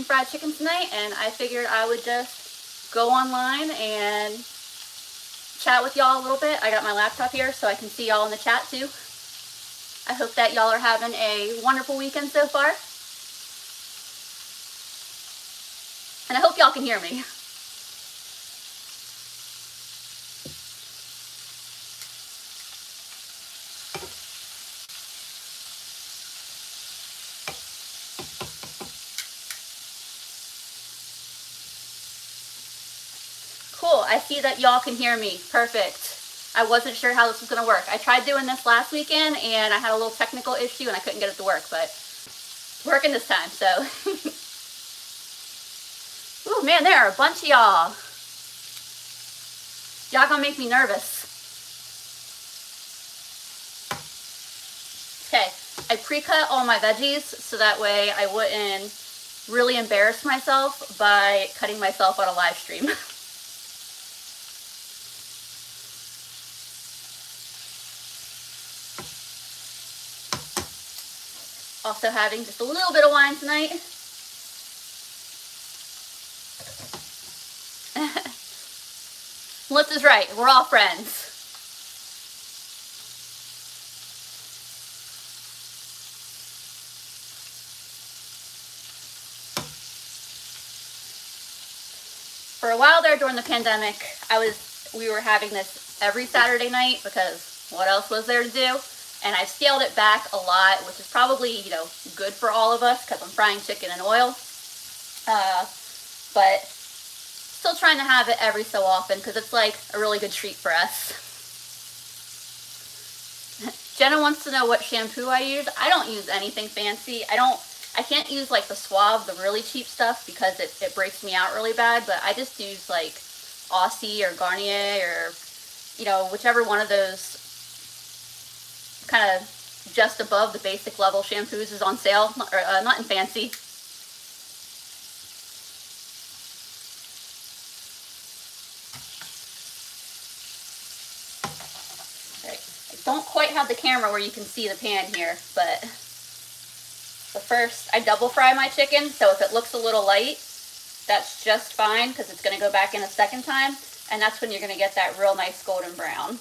fried chicken tonight, and I figured I would just go online and chat with y'all a little bit. I got my laptop here so I can see y'all in the chat too. I hope that y'all are having a wonderful weekend so far. And I hope y'all can hear me. Cool, I see that y'all can hear me. Perfect. I wasn't sure how this was going to work. I tried doing this last weekend and I had a little technical issue and I couldn't get it to work, but it's working this time, so. Ooh, man, there are a bunch of y'all. Y'all gonna make me nervous. Okay, I pre-cut all my veggies so that way I wouldn't really embarrass myself by cutting myself on a live stream. Also having just a little bit of wine tonight. Melissa's right, we're all friends. For a while there during the pandemic, we were having this every Saturday night because what else was there to do? And I've scaled it back a lot, which is probably, you know, good for all of us because I'm frying chicken in oil. But still trying to have it every so often because it's like a really good treat for us. Jenna wants to know what shampoo I use. I don't use anything fancy. I can't use like the Suave, the really cheap stuff because it breaks me out really bad, but I just use like Aussie or Garnier or, you know, whichever one of those kind of just above the basic level shampoos is on sale, or not in fancy. Right. I don't quite have the camera where you can see the pan here, but first I double fry my chicken, so if it looks a little light, that's just fine because it's going to go back in a second time, and that's when you're going to get that real nice golden brown.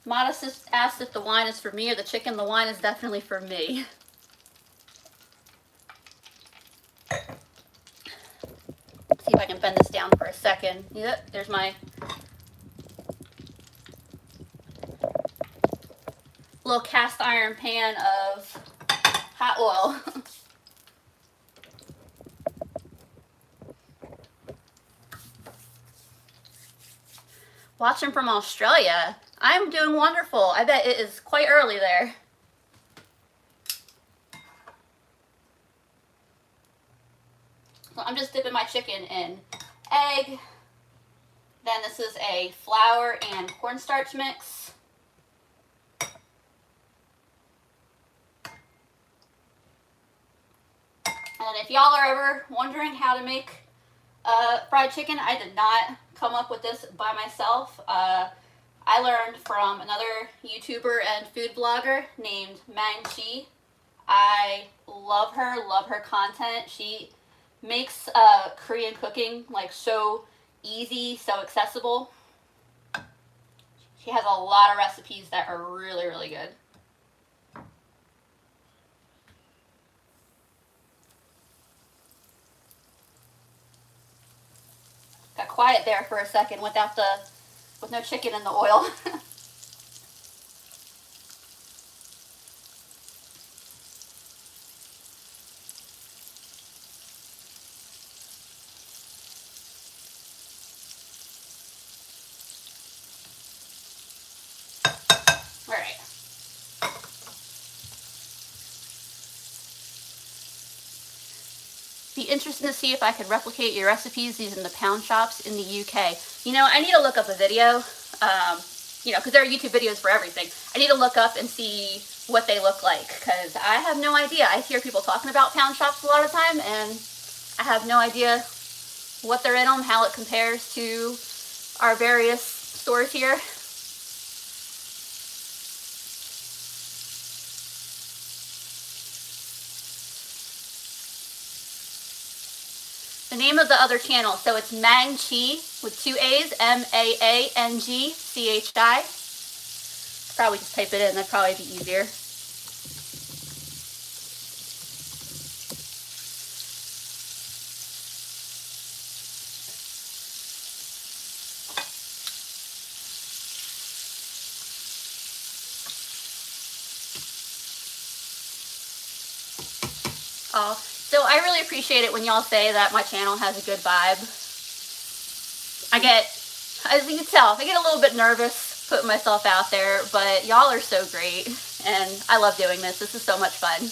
Modest asked if the wine is for me or the chicken. The wine is definitely for me. Let's see if I can bend this down for a second. Yep, there's my little cast iron pan of hot oil. Watching from Australia. I'm doing wonderful. I bet it is quite early there. So I'm just dipping my chicken in egg. Then this is a flour and cornstarch mix. And if y'all are ever wondering how to make fried chicken, I did not come up with this by myself. I learned from another YouTuber and food blogger named Mang Chi. I love her content. She makes Korean cooking like so easy, so accessible. She has a lot of recipes that are really, really good. Got quiet there for a second with no chicken in the oil. All right. Be interested to see if I could replicate your recipes using the pound shops in the UK. You know, I need to look up a video, you know, because there are YouTube videos for everything. I need to look up and see what they look like, because I have no idea. I hear people talking about pound shops a lot of time, and I have no idea what they're in them, how it compares to our various stores here. The name of the other channel, so it's Mang-Chi with 2 A's, M-A-A-N-G-C-H-I. Probably just type it in, that'd probably be easier. Oh, so I really appreciate it when y'all say that my channel has a good vibe. I get, as you can tell, I get a little bit nervous putting myself out there, but y'all are so great, and I love doing this. This is so much fun.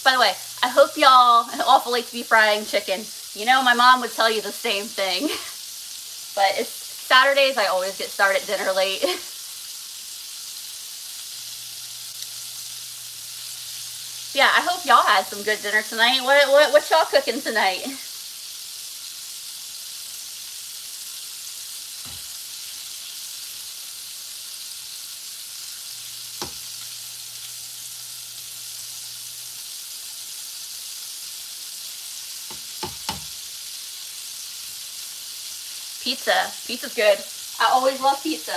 By the way, I hope y'all awful like to be frying chicken. You know, my mom would tell you the same thing. But it's Saturdays, I always get started dinner late. Yeah, I hope y'all had some good dinner tonight. What y'all cooking tonight? Pizza. Pizza's good. I always love pizza.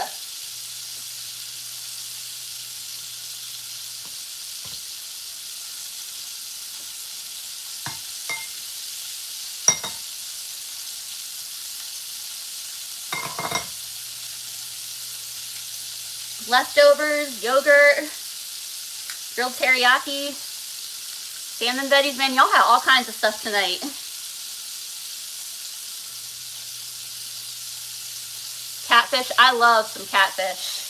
Leftovers, yogurt, grilled teriyaki, salmon veggies. Man, y'all had all kinds of stuff tonight. Catfish. I love some catfish.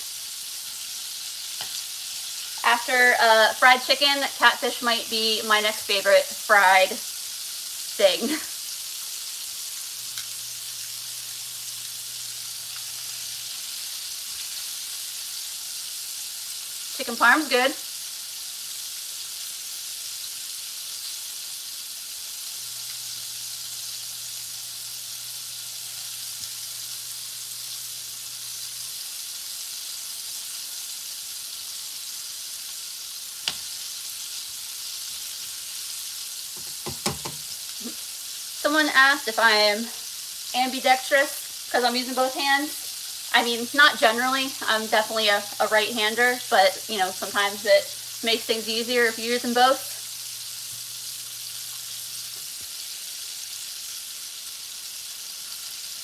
After fried chicken, catfish might be my next favorite fried thing. Chicken parm's good. Someone asked if I am ambidextrous because I'm using both hands. I mean, not generally. I'm definitely a right-hander, but, you know, sometimes it makes things easier if you're using both.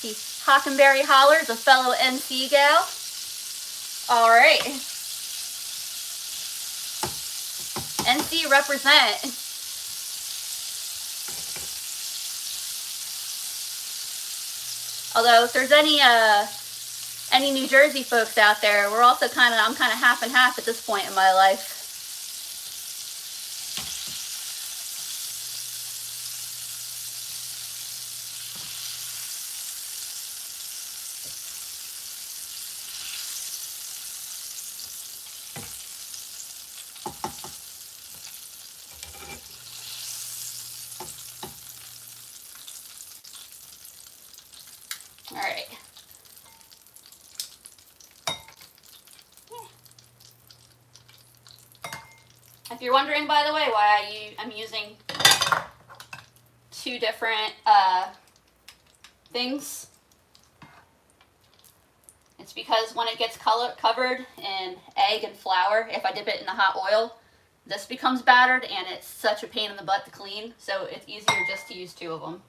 See, Hockenberry Holler's a fellow NC gal. All right. NC represent. Although if there's any New Jersey folks out there, I'm kind of half and half at this point in my life. All right. If you're wondering, by the way, why I'm using two different things, it's because when it gets covered in egg and flour, if I dip it in the hot oil, this becomes battered, and it's such a pain in the butt to clean, so it's easier just to use two of them.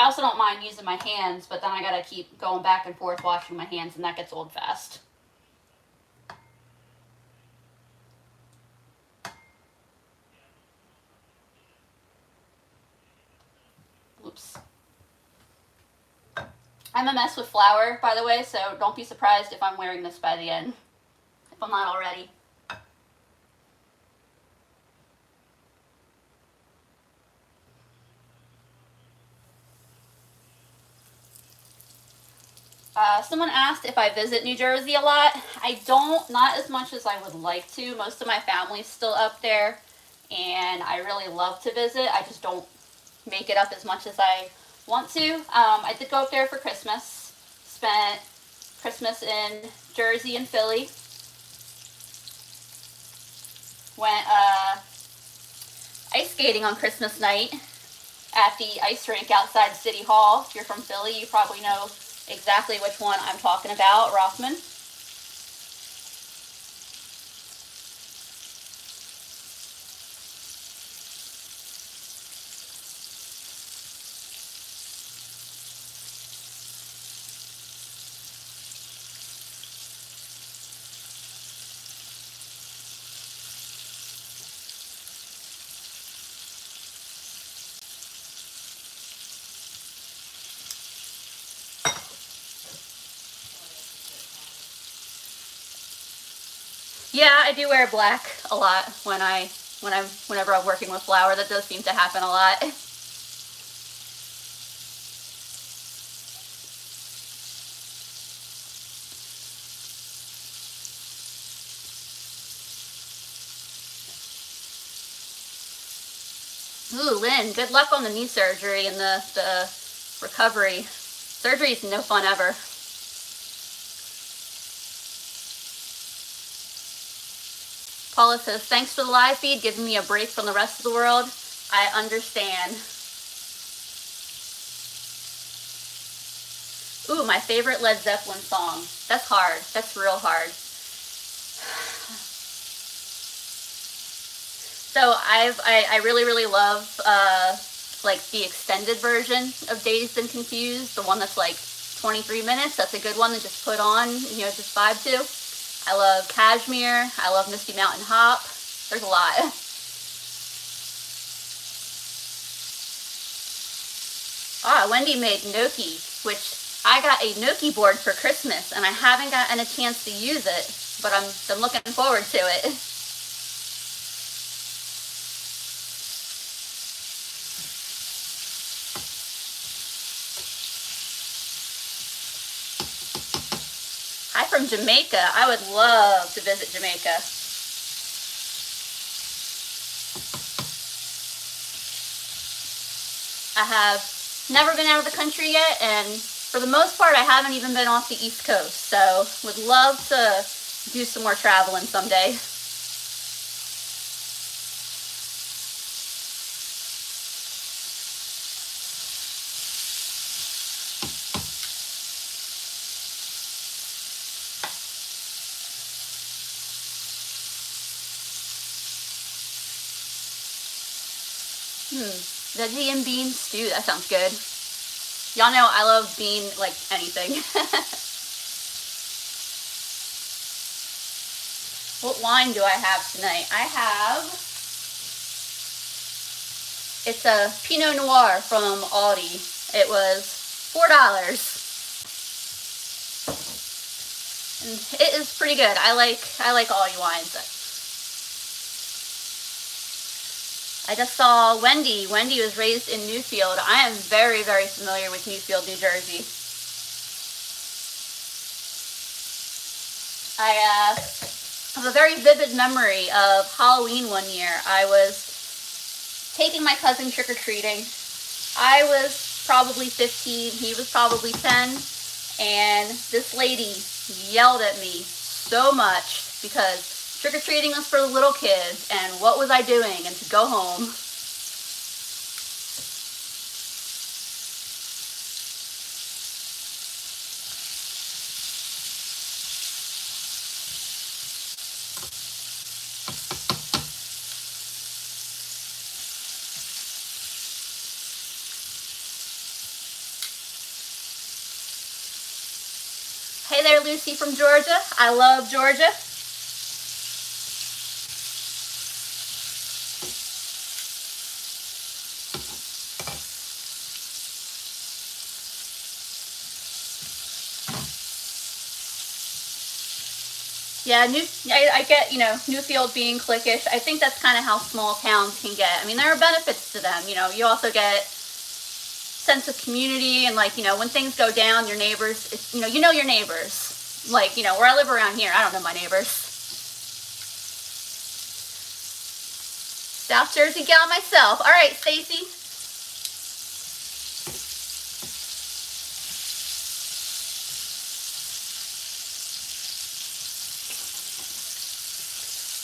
I also don't mind using my hands, but then I gotta keep going back and forth washing my hands, and that gets old fast. Oops. I'm a mess with flour, by the way, so don't be surprised if I'm wearing this by the end, if I'm not already. Someone asked if I visit New Jersey a lot. I don't, not as much as I would like to. Most of my family's still up there, and I really love to visit. I just don't make it up as much as I want to. I did go up there for Christmas. Spent Christmas in Jersey and Philly. Went ice skating on Christmas night at the ice rink outside City Hall. If you're from Philly, you probably know exactly which one I'm talking about, Rothman. Yeah, I do wear black a lot whenever I'm working with flour. That does seem to happen a lot. Ooh, Lynn, good luck on the knee surgery and the recovery. Surgery is no fun ever. Paula says, thanks for the live feed, giving me a break from the rest of the world. I understand. Ooh, my favorite Led Zeppelin song. That's hard. That's real hard. So I really love like the extended version of Dazed and Confused, the one that's like 23 minutes. That's a good one to just put on, you know, just vibe to. I love Cashmere. I love Misty Mountain Hop. There's a lot. Wendy made gnocchi, which I got a gnocchi board for Christmas, and I haven't gotten a chance to use it, but I'm looking forward to it. Hi from Jamaica. I would love to visit Jamaica. I have never been out of the country yet, and for the most part, I haven't even been off the East Coast, so would love to do some more traveling someday. Veggie and bean stew, that sounds good. Y'all know I love bean, like, anything. What wine do I have tonight? It's a Pinot Noir from Aldi. It was $4. And it is pretty good. I like Aldi wines. I just saw Wendy. Wendy was raised in Newfield. I am very familiar with Newfield, New Jersey. I have a very vivid memory of Halloween one year. I was taking my cousin trick-or-treating. I was probably 15, he was probably 10, and this lady yelled at me so much because trick-or-treating was for the little kids, and what was I doing? And to go home. Hey there, Lucy from Georgia. I love Georgia. Yeah, I get, you know, Newfield being cliquish. I think that's kind of how small towns can get. I mean, there are benefits to them. You know, you also get sense of community, and like, you know, when things go down, your neighbors, it's, you know your neighbors. Like, you know, where I live around here, I don't know my neighbors. South Jersey gal myself. All right, Stacy.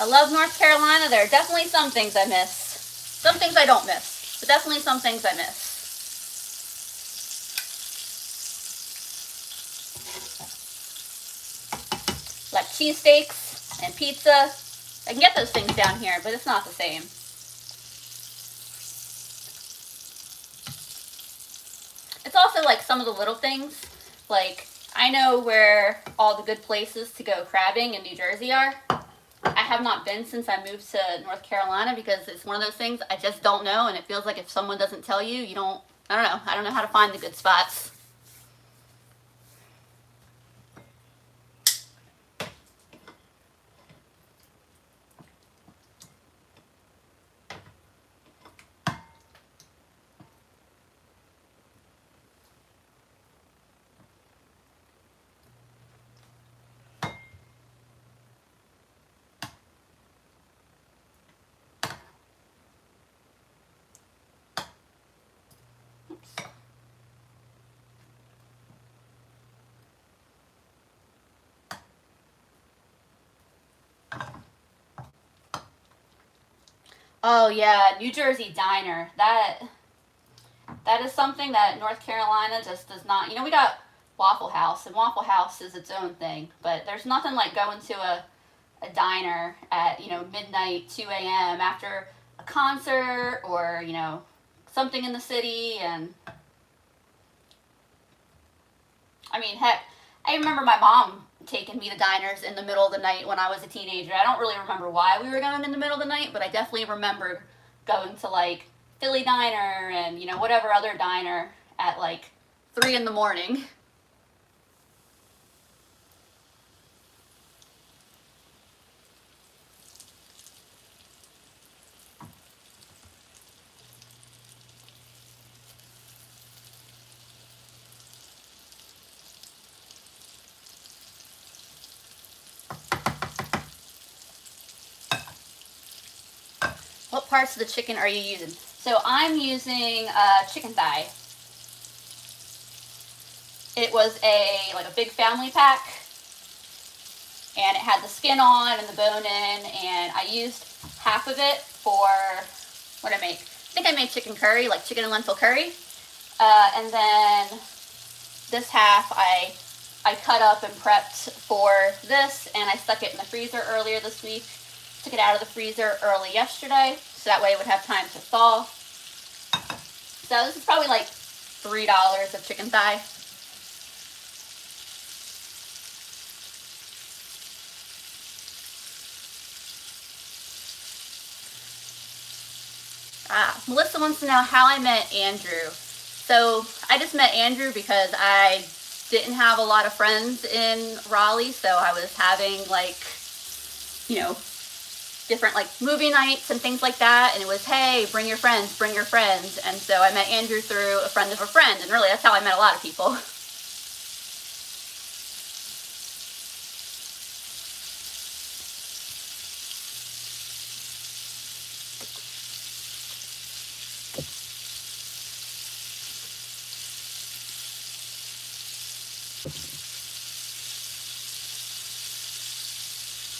I love North Carolina. There are definitely some things I miss. Some things I don't miss, but definitely some things I miss. Like cheesesteaks and pizza. I can get those things down here, but it's not the same. It's also like some of the little things. Like, I know where all the good places to go crabbing in New Jersey are. I have not been since I moved to North Carolina because it's one of those things I just don't know, and it feels like if someone doesn't tell you, you don't, I don't know. I don't know how to find the good spots. Oh yeah, New Jersey diner. That is something that North Carolina just does not. You know, we got Waffle House, and Waffle House is its own thing, but there's nothing like going to a diner at, you know, midnight, 2 a.m. after a concert or, you know, something in the city. And I mean, heck, I remember my mom taking me to diners in the middle of the night when I was a teenager. I don't really remember why we were going in the middle of the night, but I definitely remember going to like Philly Diner and, you know, whatever other diner at like 3 in the morning. What parts of the chicken are you using? So I'm using chicken thigh. It was like a big family pack, and it had the skin on and the bone in, and I used half of it for what I make. I think I made chicken curry, like chicken and lentil curry, and then this half I cut up and prepped for this, and I stuck it in the freezer earlier this week. Took it out of the freezer early yesterday, so that way it would have time to thaw. So this is probably like $3 of chicken thigh. Melissa wants to know how I met Andrew. So I just met Andrew because I didn't have a lot of friends in Raleigh, so I was having like, you know, different like movie nights and things like that, and it was, hey, bring your friends, and so I met Andrew through a friend of a friend, and really that's how I met a lot of people.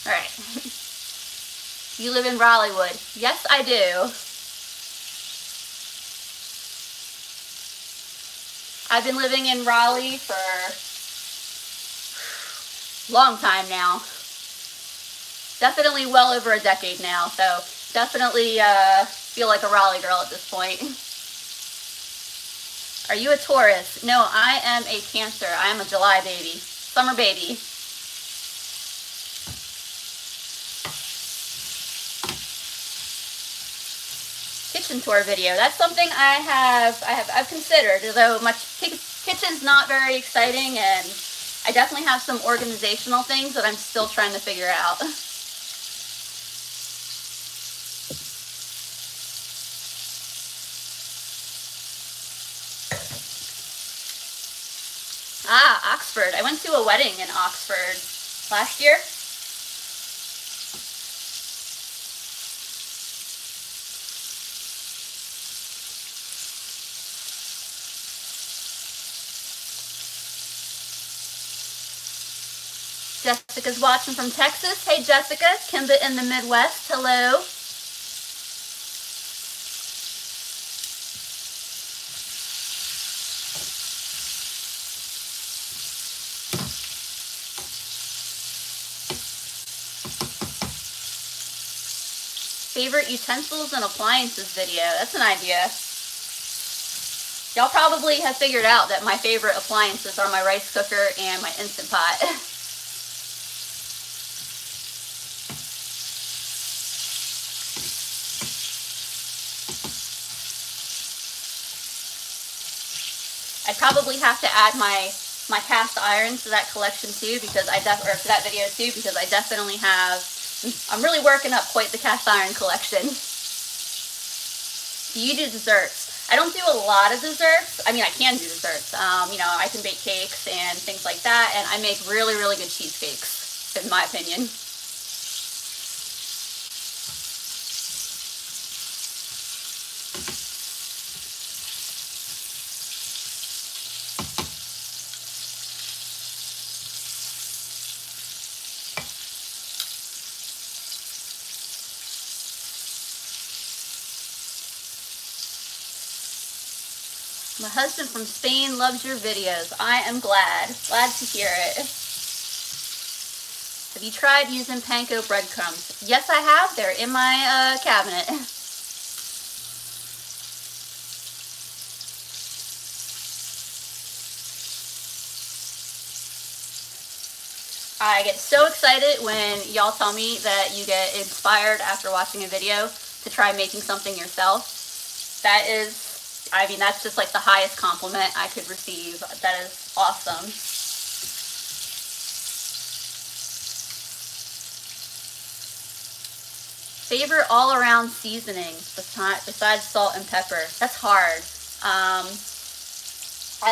All right. You live in Raleighwood. Yes, I do. I've been living in Raleigh for a long time now. Definitely well over a decade now, so definitely feel like a Raleigh girl at this point. Are you a Taurus? No, I am a Cancer. I am a July baby. Summer baby. Kitchen tour video. That's something I've considered, although my kitchen's not very exciting, and I definitely have some organizational things that I'm still trying to figure out. Ah, Oxford. I went to a wedding in Oxford last year. Jessica's watching from Texas. Hey, Jessica. Kimba in the Midwest. Hello. Favorite utensils and appliances video. That's an idea. Y'all probably have figured out that my favorite appliances are my rice cooker and my Instant Pot. I'd probably have to add my cast iron to that collection too, because to that video too, because I definitely have. I'm really working up quite the cast iron collection. Do you do desserts? I don't do a lot of desserts. I mean, I can do desserts. You know, I can bake cakes and things like that, and I make really, really good cheesecakes, in my opinion. My husband from Spain loves your videos. I am glad to hear it. Have you tried using panko breadcrumbs? Yes, I have. They're in my cabinet. I get so excited when y'all tell me that you get inspired after watching a video to try making something yourself. That is, I mean, that's just like the highest compliment I could receive. That is awesome. Favorite all-around seasonings besides salt and pepper? That's hard. I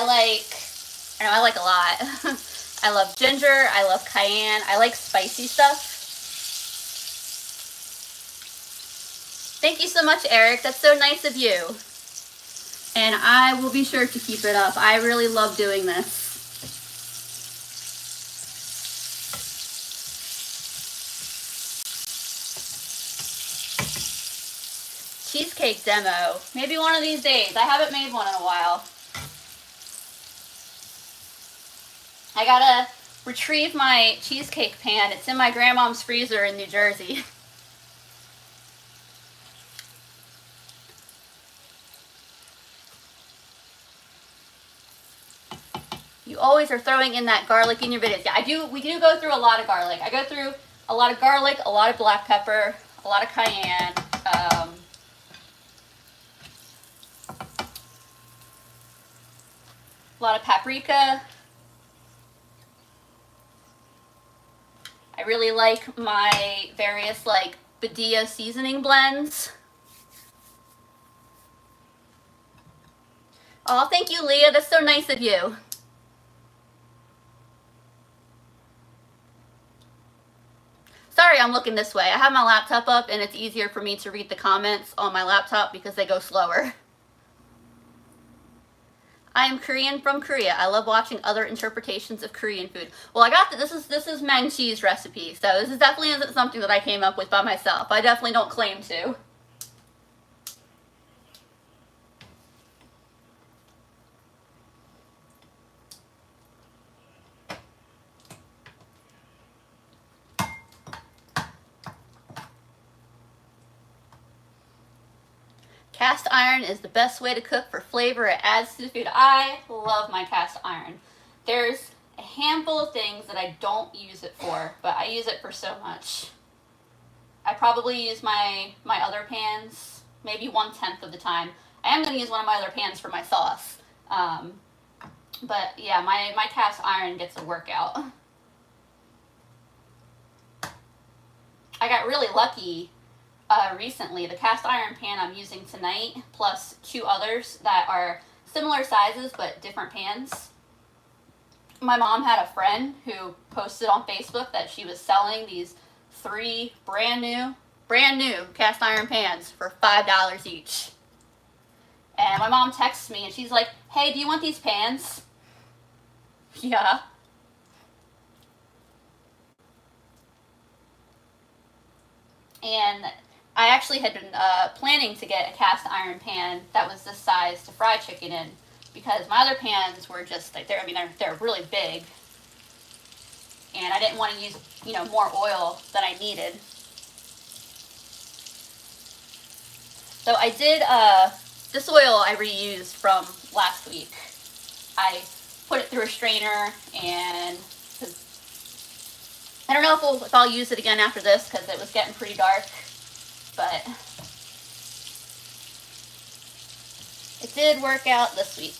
like a lot. I love ginger, I love cayenne, I like spicy stuff. Thank you so much, Eric. That's so nice of you. And I will be sure to keep it up. I really love doing this. Cheesecake demo. Maybe one of these days. I haven't made one in a while. I gotta retrieve my cheesecake pan. It's in my grandmom's freezer in New Jersey. You always are throwing in that garlic in your videos. Yeah, I do. We do go through a lot of garlic. I go through a lot of garlic, a lot of black pepper, a lot of cayenne. A lot of paprika. I really like my various like Badia seasoning blends. Oh, thank you, Leah. That's so nice of you. Sorry, I'm looking this way. I have my laptop up and it's easier for me to read the comments on my laptop because they go slower. I am Korean from Korea. I love watching other interpretations of Korean food. Well, I got this is mang cheese recipe, so this is definitely isn't something that I came up with by myself. I definitely don't claim to. Cast iron is the best way to cook for flavor. It adds to the food. I love my cast iron. There's a handful of things that I don't use it for, but I use it for so much. I probably use my other pans maybe 1/10 of the time. I am going to use one of my other pans for my sauce. But yeah, my cast iron gets a workout. I got really lucky recently. The cast iron pan I'm using tonight, plus 2 others that are similar sizes but different pans. My mom had a friend who posted on Facebook that she was selling these 3 brand new cast iron pans for $5 each. And my mom texts me and she's like, "Hey, do you want these pans?" Yeah. And I actually had been planning to get a cast iron pan that was this size to fry chicken in, because my other pans were just like, they're really big, and I didn't want to use, more oil than I needed. So I did, this oil I reused from last week. I put it through a strainer, and I don't know if I'll use it again after this, because it was getting pretty dark, but it did work out this week.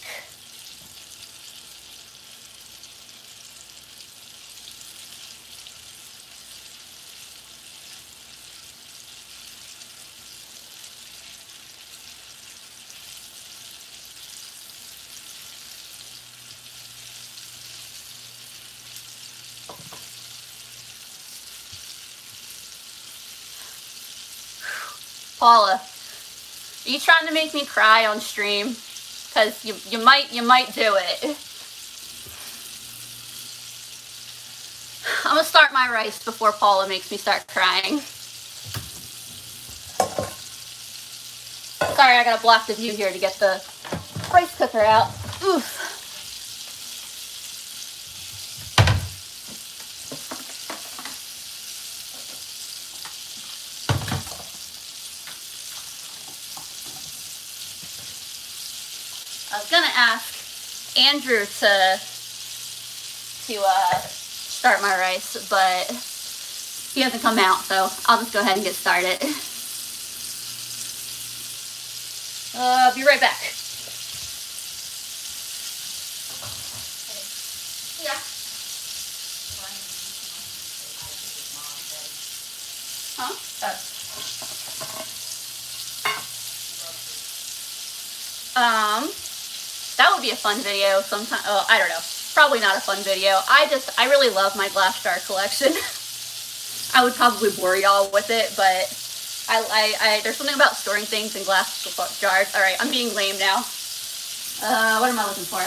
Paula, are you trying to make me cry on stream? Because you might do it. I'm gonna start my rice before Paula makes me start crying. Sorry, I gotta block the view here to get the rice cooker out. Oof. I was gonna ask Andrew to start my rice, but he hasn't come out, so I'll just go ahead and get started. I'll be right back. Yeah. Huh? That would be a fun video sometime. Oh, I don't know. Probably not a fun video. I really love my glass jar collection. I would probably bore y'all with it, but there's something about storing things in glass jars. All right, I'm being lame now. What am I looking for?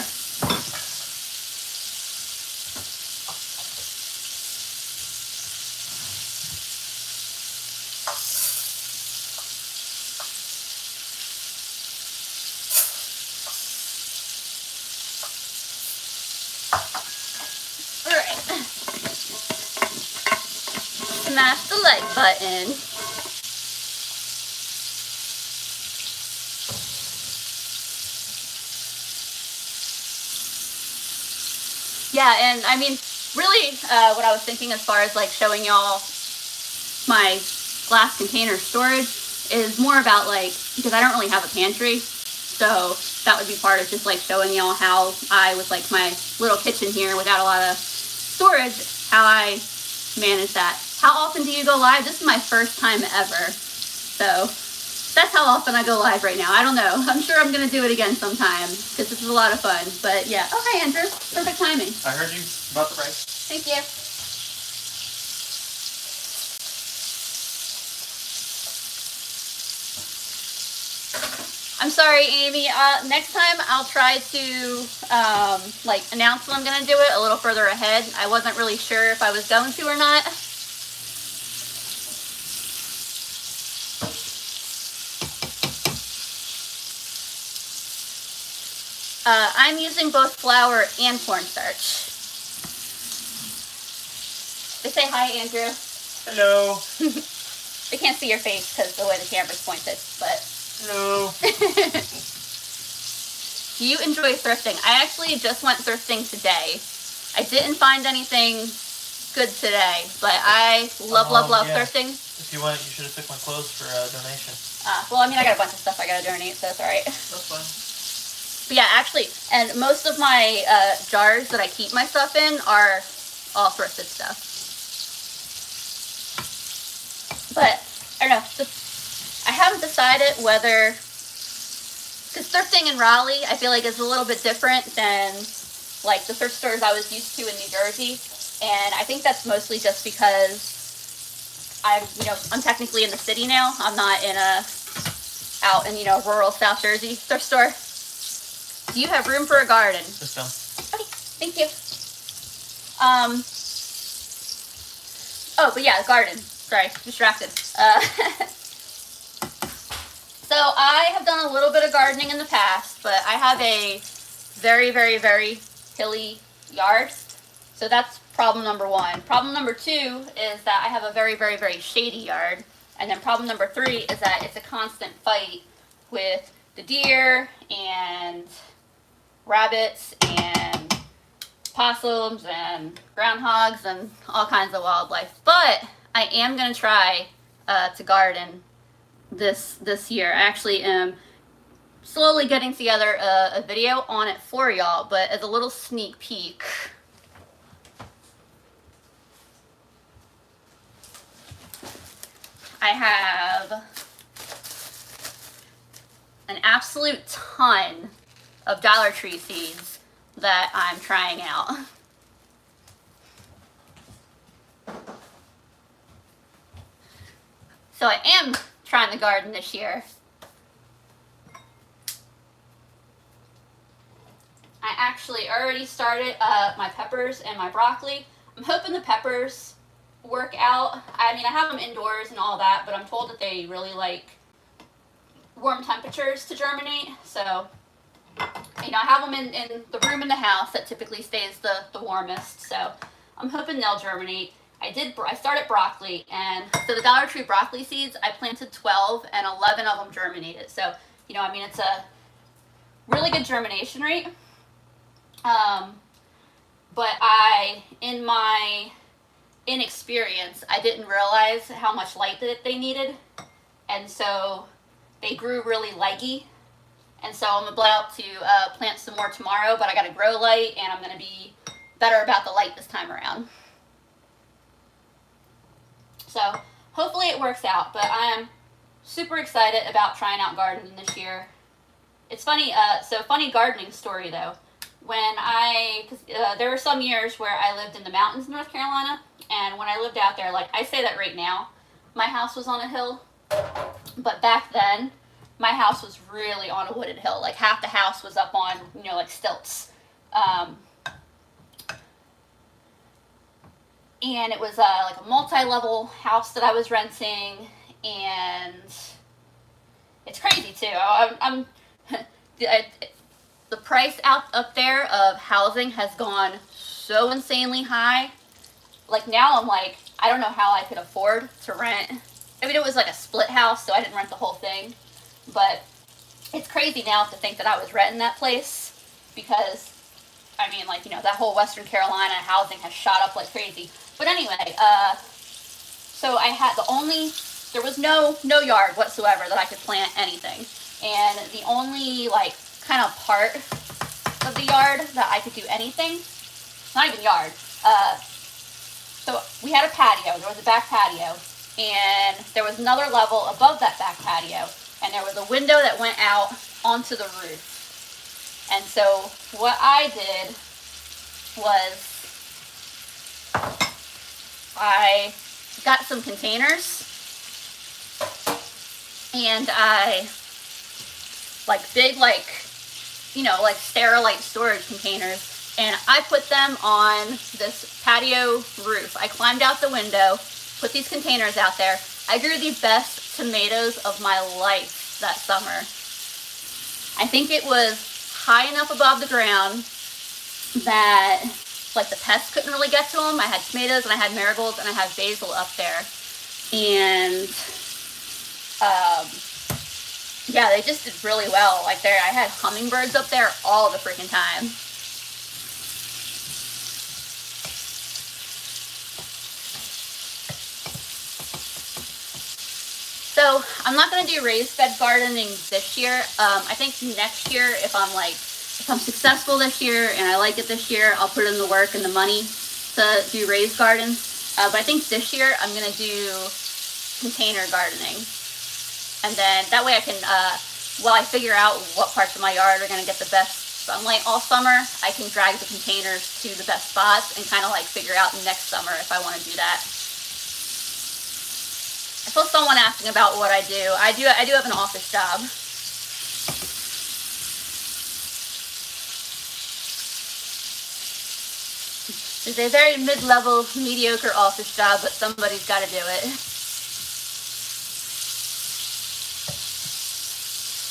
Smash the like button. Yeah, and I mean, really, what I was thinking as far as like showing y'all my glass container storage is more about like, because I don't really have a pantry, so that would be part of just like showing y'all how I, with like my little kitchen here without a lot of storage, how I manage that. How often do you go live? This is my first time ever, so that's how often I go live right now. I don't know. I'm sure I'm going to do it again sometime, because this is a lot of fun. But yeah. Oh, hi, Andrew. Perfect timing. I heard you about the rice. Thank you. I'm sorry, Amy. Next time I'll try to like announce when I'm going to do it a little further ahead. I wasn't really sure if I was going to or not. I'm using both flour and cornstarch. Say hi, Andrew. Hello. They can't see your face because the way the camera's pointed, but... Hello. Do you enjoy thrifting? I actually just went thrifting today. I didn't find anything good today, but I love thrifting. If you want, you should have took my clothes for a donation. Well, I mean, I got a bunch of stuff I gotta donate, so it's alright. That's fine. But yeah, actually, and most of my jars that I keep my stuff in are all thrifted stuff. But, I don't know, I haven't decided whether, because thrifting in Raleigh, I feel like is a little bit different than like the thrift stores I was used to in New Jersey. And I think that's mostly just because I'm technically in the city now. I'm not out in, rural South Jersey thrift store. Do you have room for a garden? Just come. Okay, thank you. Oh, but yeah, garden. Sorry, distracted. So I have done a little bit of gardening in the past, but I have a very, very, very hilly yard. So that's problem number one. Problem number two is that I have a very, very, very shady yard. And then problem number three is that it's a constant fight with the deer and rabbits and possums and groundhogs and all kinds of wildlife. But I am going to try to garden this year. I actually am slowly getting together a video on it for y'all, but as a little sneak peek, I have an absolute ton of Dollar Tree seeds that I'm trying out. So I am trying to garden this year. I actually already started my peppers and my broccoli. I'm hoping the peppers work out. I mean, I have them indoors and all that, but I'm told that they really like warm temperatures to germinate. So, I have them in the room in the house that typically stays the warmest. So, I'm hoping they'll germinate. I started broccoli, and so the Dollar Tree broccoli seeds, I planted 12 and 11 of them germinated. So, it's a really good germination rate. But in my inexperience, I didn't realize how much light that they needed. And so they grew really leggy. And so I'm about to plant some more tomorrow, but I got to grow light, and I'm going to be better about the light this time around. So hopefully it works out, but I am super excited about trying out gardening this year. It's funny, funny gardening story though. There were some years where I lived in the mountains in North Carolina, and when I lived out there, like I say that right now, my house was on a hill, but back then, my house was really on a wooded hill. Like half the house was up on, like stilts. And it was like a multi-level house that I was renting, and it's crazy too. The price up there of housing has gone so insanely high. Like now I'm like, I don't know how I could afford to rent. I mean, it was like a split house, so I didn't rent the whole thing. But it's crazy now to think that I was renting that place, because, I mean, like, that whole Western Carolina housing has shot up like crazy. But anyway, so there was no yard whatsoever that I could plant anything. And the only, like, kind of part of the yard that I could do anything, not even yard, so we had a patio. There was a back patio, and there was another level above that back patio, and there was a window that went out onto the roof. And so what I did was I got some containers, and I, like big, like Sterilite storage containers, and I put them on this patio roof. I climbed out the window, put these containers out there. I grew the best tomatoes of my life that summer. I think it was high enough above the ground that like the pests couldn't really get to them. I had tomatoes, and I had marigolds, and I had basil up there. And yeah, they just did really well. Like I had hummingbirds up there all the freaking time. So I'm not going to do raised bed gardening this year. I think next year, if I'm successful this year and I like it this year, I'll put in the work and the money to do raised gardens. But I think this year I'm going to do container gardening. And then that way I can, while I figure out what parts of my yard are going to get the best So I'm like, all summer, I can drag the containers to the best spots and kind of like figure out next summer if I want to do that. I saw someone asking about what I do. I do have an office job. It's a very mid-level, mediocre office job, but somebody's got to do it.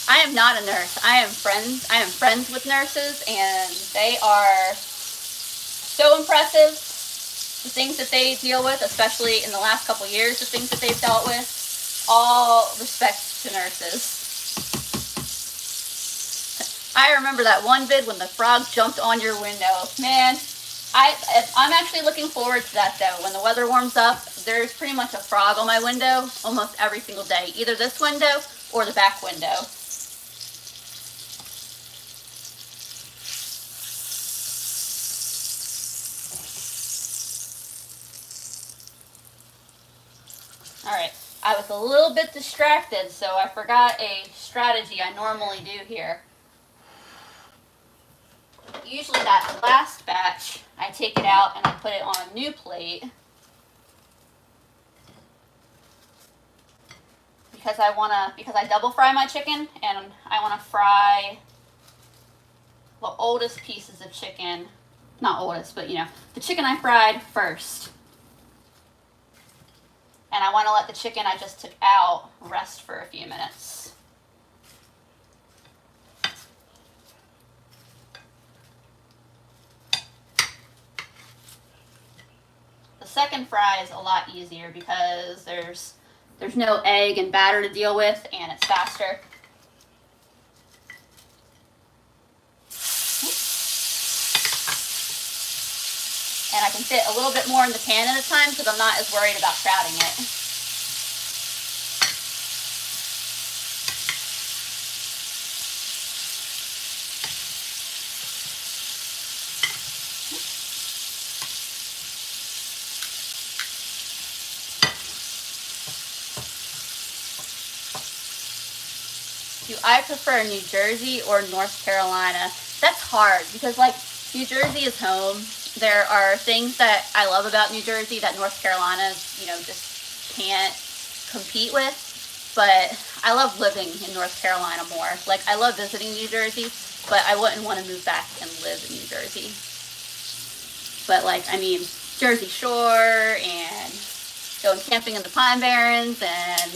I am not a nurse. I am friends with nurses, and they are so impressive. The things that they deal with, especially in the last couple years, the things that they've dealt with, all respect to nurses. I remember that one vid when the frog jumped on your window. Man, I'm actually looking forward to that though. When the weather warms up, there's pretty much a frog on my window almost every single day. Either this window or the back window. Alright, I was a little bit distracted, so I forgot a strategy I normally do here. Usually that last batch, I take it out and I put it on a new plate because I double fry my chicken and I want to fry the oldest pieces of chicken, not oldest, but you know, the chicken I fried first. And I want to let the chicken I just took out rest for a few minutes. The second fry is a lot easier because there's no egg and batter to deal with, and it's faster. And I can fit a little bit more in the pan at a time because I'm not as worried about crowding it. Do I prefer New Jersey or North Carolina? That's hard because like New Jersey is home. There are things that I love about New Jersey that North Carolina, you know, just can't compete with. But I love living in North Carolina more. Like I love visiting New Jersey, but I wouldn't want to move back and live in New Jersey. But like, I mean, Jersey Shore and going camping in the Pine Barrens and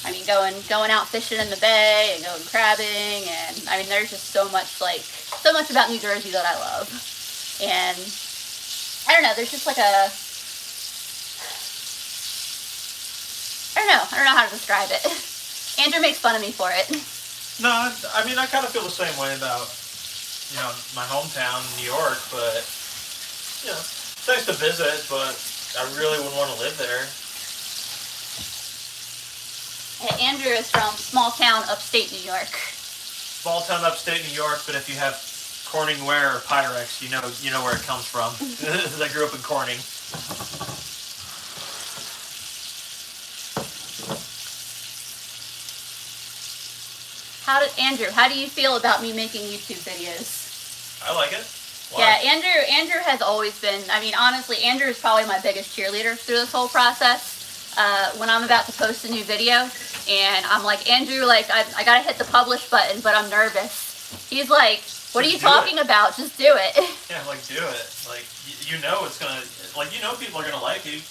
I mean, going out fishing in the bay and going crabbing, and I mean, there's just so much about New Jersey that I love. And I don't know, there's just like a, I don't know how to describe it. Andrew makes fun of me for it. No, I mean, I kind of feel the same way about, you know, my hometown, New York, but, you know, it's nice to visit, but I really wouldn't want to live there. Andrew is from small town upstate New York. Small town upstate New York, but if you have Corning ware or Pyrex, you know where it comes from. I grew up in Corning. Andrew, how do you feel about me making YouTube videos? I like it. Why? Yeah, Andrew has always been, I mean, honestly, Andrew is probably my biggest cheerleader through this whole process. When I'm about to post a new video and I'm like, Andrew, like, I gotta hit the publish button, but I'm nervous. He's like, what are you talking about? Just do it. Yeah, like, do it. Like, you know it's gonna, like, you know people are gonna like you.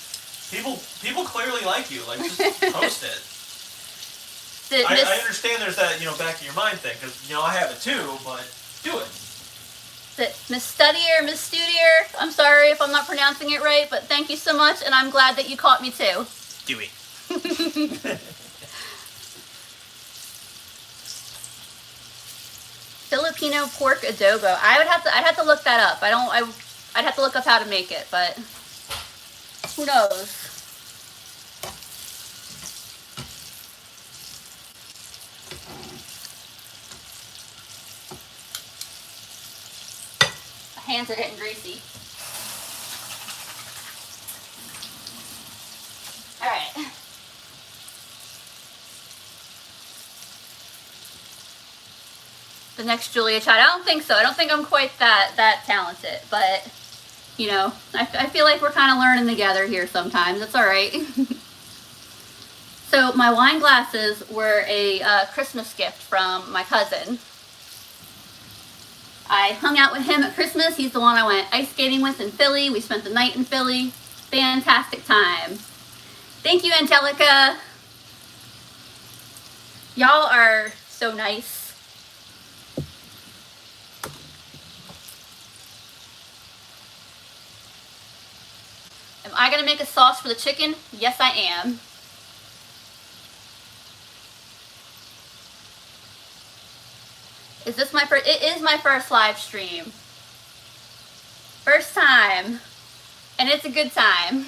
People clearly like you. Like, just post it. I understand there's that, you know, back of your mind thing, because, you know, I have it too, but do it. Miss Studier, I'm sorry if I'm not pronouncing it right, but thank you so much, and I'm glad that you caught me too. Dewey. Filipino pork adobo. I'd have to look that up. I'd have to look up how to make it, but who knows? My hands are getting greasy. All right. the next Julia Child. I don't think so. I don't think I'm quite that talented, but you know, I feel like we're kind of learning together here sometimes. It's all right. So my wine glasses were a Christmas gift from my cousin. I hung out with him at Christmas. He's the one I went ice skating with in Philly. We spent the night in Philly. Fantastic time. Thank you, Angelica. Y'all are so nice. Am I gonna make a sauce for the chicken? Yes, I am. Is this my first? It is my first live stream. First time. And it's a good time.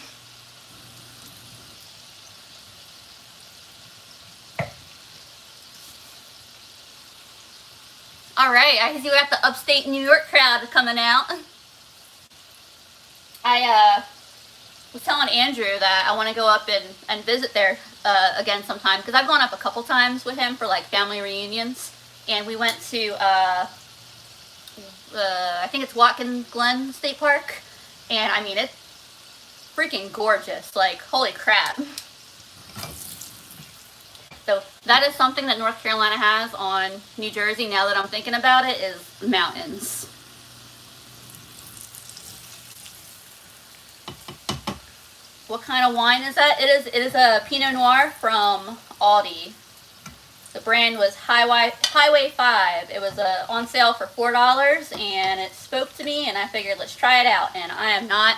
All right, I see we got the upstate New York crowd coming out. I was telling Andrew that I want to go up and visit there again sometime, because I've gone up a couple times with him for like family reunions, and we went to I think it's Watkins Glen State Park, and I mean, it's freaking gorgeous. Like, holy crap. So that is something that North Carolina has on New Jersey, now that I'm thinking about it, is mountains. What kind of wine is that? It is a Pinot Noir from Aldi. The brand was Highway 5. It was on sale for $4, and it spoke to me, and I figured, let's try it out. And I am not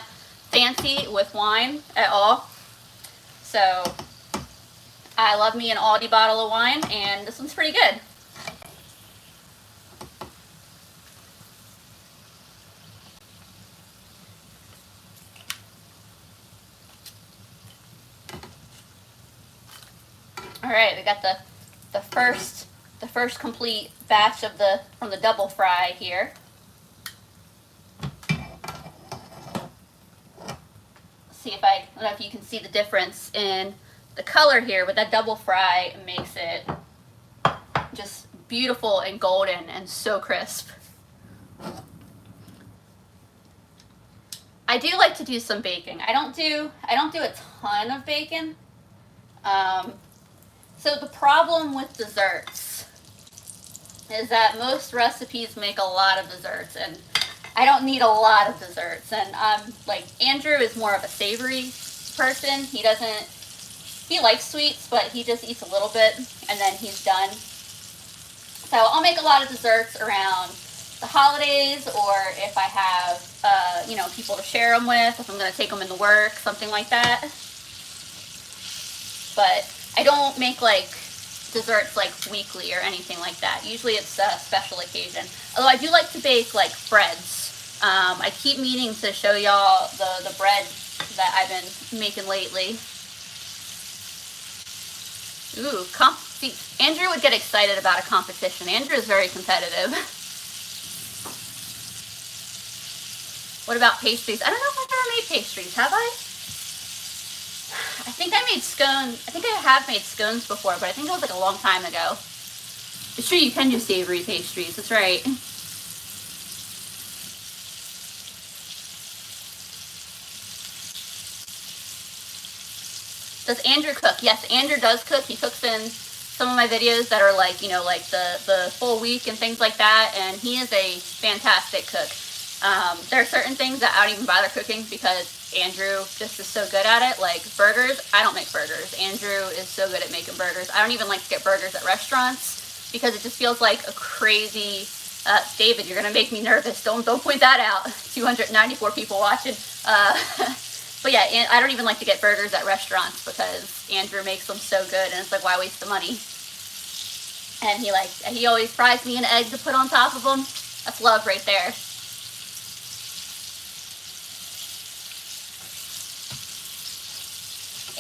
fancy with wine at all, so I love me an Aldi bottle of wine, and this one's pretty good. All right, we got the first complete batch of from the double fry here. See if I don't know if you can see the difference in the color here, but that double fry makes it just beautiful and golden and so crisp. I do like to do some baking. I don't do a ton of bacon. So the problem with desserts is that most recipes make a lot of desserts, and I don't need a lot of desserts. And like, Andrew is more of a savory person. He likes sweets, but he just eats a little bit and then he's done. So I'll make a lot of desserts around the holidays, or if I have, you know, people to share them with, if I'm going to take them into work, something like that. But I don't make like desserts like weekly or anything like that. Usually it's a special occasion. Although I do like to bake like breads. I keep meaning to show y'all the bread that I've been making lately. Ooh, see, Andrew would get excited about a competition. Andrew is very competitive. What about pastries? I don't know if I've ever made pastries, have I? I think I made scones. I think I have made scones before, but I think it was like a long time ago. It's true, you can do savory pastries. That's right. Does Andrew cook? Yes, Andrew does cook. He cooks in some of my videos that are like, you know, like the full week and things like that, and he is a fantastic cook. There are certain things that I don't even bother cooking because Andrew just is so good at it. Like burgers, I don't make burgers. Andrew is so good at making burgers. I don't even like to get burgers at restaurants because it just feels like a crazy, David, you're gonna make me nervous. Don't point that out. 294 people watching. But yeah, I don't even like to get burgers at restaurants because Andrew makes them so good, and it's like, why waste the money? And he always fries me an egg to put on top of them. That's love right there.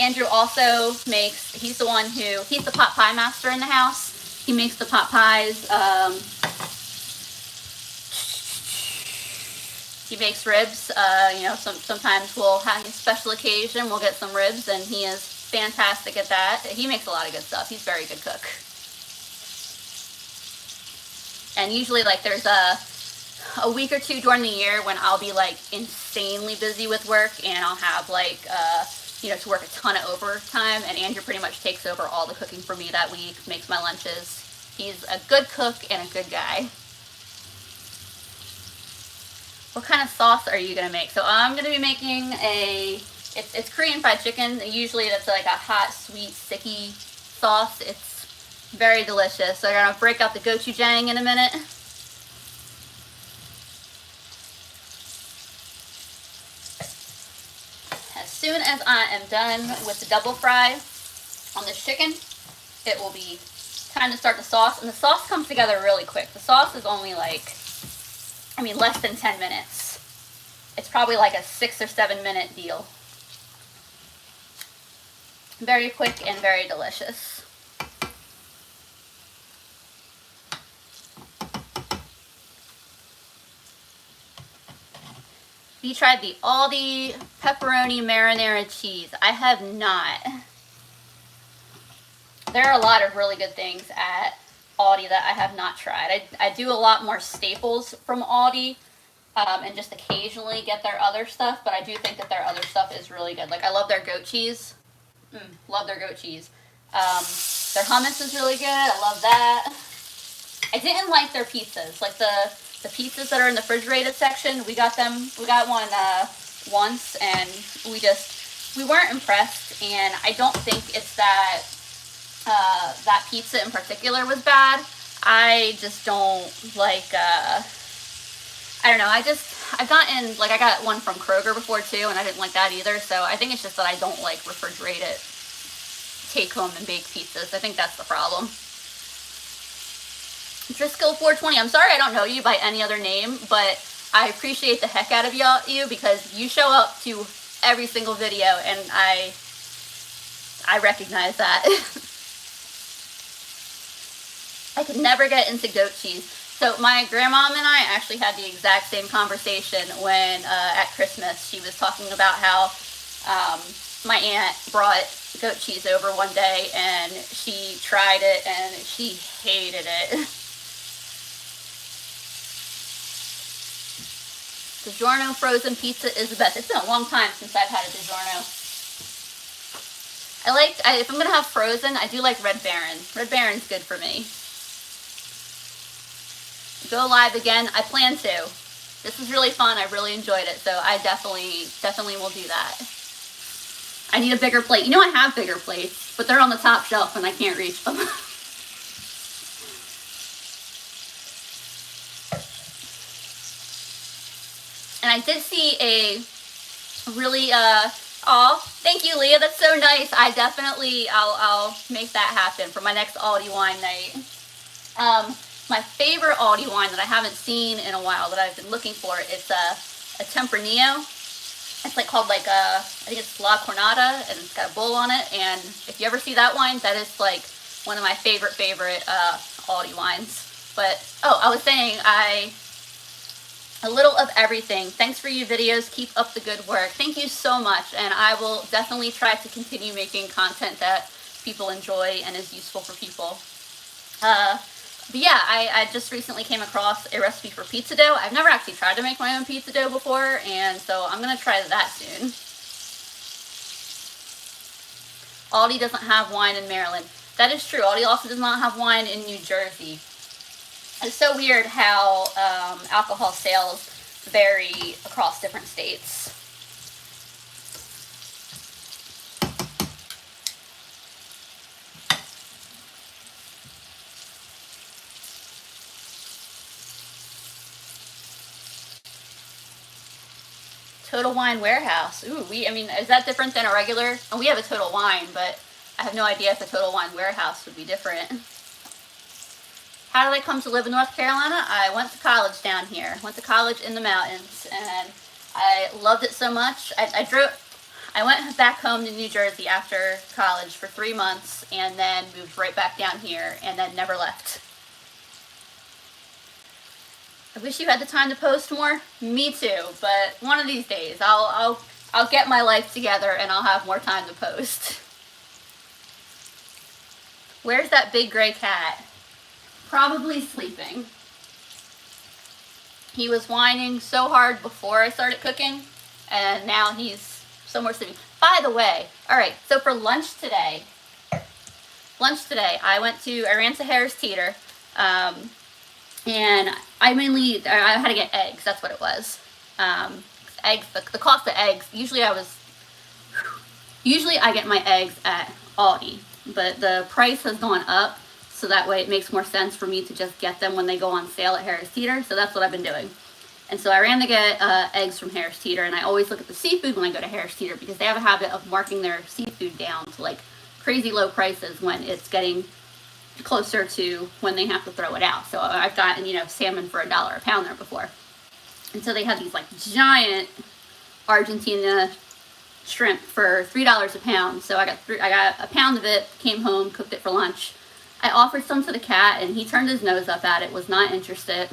Andrew also makes, he's the pot pie master in the house. He makes the pot pies. He makes ribs. You know, sometimes we'll have a special occasion, we'll get some ribs, and he is fantastic at that. He makes a lot of good stuff. He's a very good cook. And usually like there's a week or two during the year when I'll be like insanely busy with work, and I'll have like you know, to work a ton of overtime, and Andrew pretty much takes over all the cooking for me that week, makes my lunches. He's a good cook and a good guy. What kind of sauce are you gonna make? So I'm gonna be making it's Korean fried chicken. Usually that's like a hot, sweet, sticky sauce. It's very delicious. So I'm gonna break out the gochujang in a minute. As soon as I am done with the double fry on this chicken, it will be time to start the sauce. And the sauce comes together really quick. The sauce is only like, I mean, less than 10 minutes. It's probably like a 6 or 7 minute deal. Very quick and very delicious. You tried the Aldi pepperoni marinara cheese. I have not. There are a lot of really good things at Aldi that I have not tried. I do a lot more staples from Aldi, and just occasionally get their other stuff, but I do think that their other stuff is really good. Like, I love their goat cheese. Love their goat cheese. Their hummus is really good. I love that. I didn't like their pizzas. Like the pizzas that are in the refrigerated section, we got one once, and we weren't impressed, and I don't think it's that that pizza in particular was bad. I just don't like, I don't know, I've gotten, like, I got one from Kroger before too, and I didn't like that either, so I think it's just that I don't like refrigerated take-home and bake pizzas. I think that's the problem. Driscoll420, I'm sorry I don't know you by any other name, but I appreciate the heck out of you because you show up to every single video, and I recognize that. I could never get into goat cheese. So my grandmom and I actually had the exact same conversation when at Christmas she was talking about how my aunt brought goat cheese over one day, and she tried it and she hated it. DiGiorno frozen pizza is the best. It's been a long time since I've had a DiGiorno. If I'm going to have frozen, I do like Red Baron. Red Baron's good for me. Go live again. I plan to. This was really fun. I really enjoyed it. So I definitely will do that. I need a bigger plate. You know, I have bigger plates, but they're on the top shelf and I can't reach them. And I did see a really, aw, thank you, Leah. That's so nice. I'll make that happen for my next Aldi wine night. My favorite Aldi wine that I haven't seen in a while that I've been looking for, it's a Tempranillo. It's like called like I think it's La Cornata, and it's got a bull on it. And if you ever see that wine, that is like one of my favorite Aldi wines. But, oh, I was saying a little of everything. Thanks for your videos. Keep up the good work. Thank you so much. And I will definitely try to continue making content that people enjoy and is useful for people. But yeah, I just recently came across a recipe for pizza dough. I've never actually tried to make my own pizza dough before, and so I'm going to try that soon. Aldi doesn't have wine in Maryland. That is true. Aldi also does not have wine in New Jersey. It's so weird how alcohol sales vary across different states. Total Wine Warehouse. Ooh, is that different than a regular? Oh, we have a Total Wine, but I have no idea if a Total Wine Warehouse would be different. How did I come to live in North Carolina? I went to college down here. Went to college in the mountains, and I loved it so much. I went back home to New Jersey after college for 3 months, and then moved right back down here, and then never left. I wish you had the time to post more. Me too, but one of these days I'll get my life together and I'll have more time to post. Where's that big gray cat? Probably sleeping. He was whining so hard before I started cooking, and now he's somewhere sleeping. By the way, alright, so for lunch today, I ran to Harris Teeter, and I had to get eggs, that's what it was. Eggs, the cost of eggs, usually I get my eggs at Aldi, but the price has gone up, so that way it makes more sense for me to just get them when they go on sale at Harris Teeter, so that's what I've been doing. And so I ran to get eggs from Harris Teeter, and I always look at the seafood when I go to Harris Teeter because they have a habit of marking their seafood down to like crazy low prices when it's getting closer to when they have to throw it out. So I've gotten, salmon for $1 a pound there before. And so they had these like giant Argentina shrimp for $3 a pound. So I got a pound of it, came home, cooked it for lunch. I offered some to the cat and he turned his nose up at it, was not interested.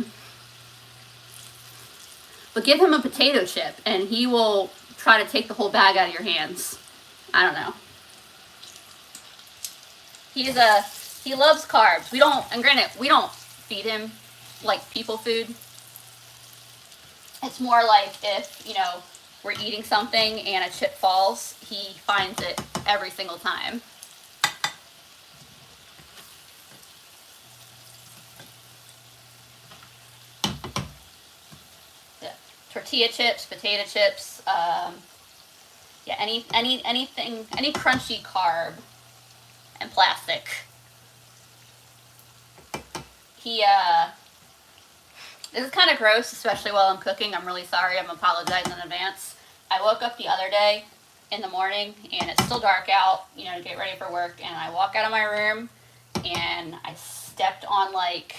But give him a potato chip and he will try to take the whole bag out of your hands. I don't know. He loves carbs. And granted, we don't feed him like people food. It's more like if, we're eating something and a chip falls, he finds it every single time. Yeah. Tortilla chips, potato chips, anything, any crunchy carb and plastic. This is kind of gross, especially while I'm cooking. I'm really sorry. I'm apologizing in advance. I woke up the other day in the morning and it's still dark out, to get ready for work. And I walk out of my room and I stepped on like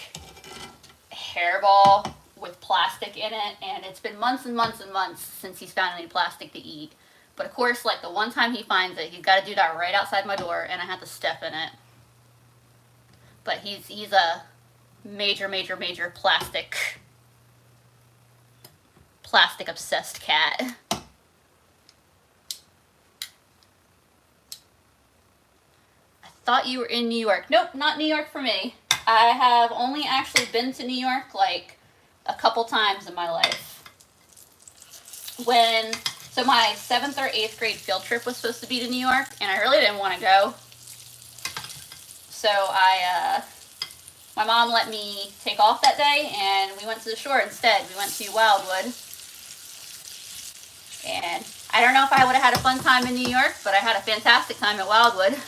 a hairball with plastic in it. And it's been months and months and months since he's found any plastic to eat. But of course, like the one time he finds it, he's got to do that right outside my door and I have to step in it. But he's a major plastic obsessed cat. I thought you were in New York. Nope, not New York for me. I have only actually been to New York like a couple times in my life. So my 7th or 8th grade field trip was supposed to be to New York and I really didn't want to go. So my mom let me take off that day and we went to the shore instead. We went to Wildwood. And I don't know if I would have had a fun time in New York, but I had a fantastic time at Wildwood.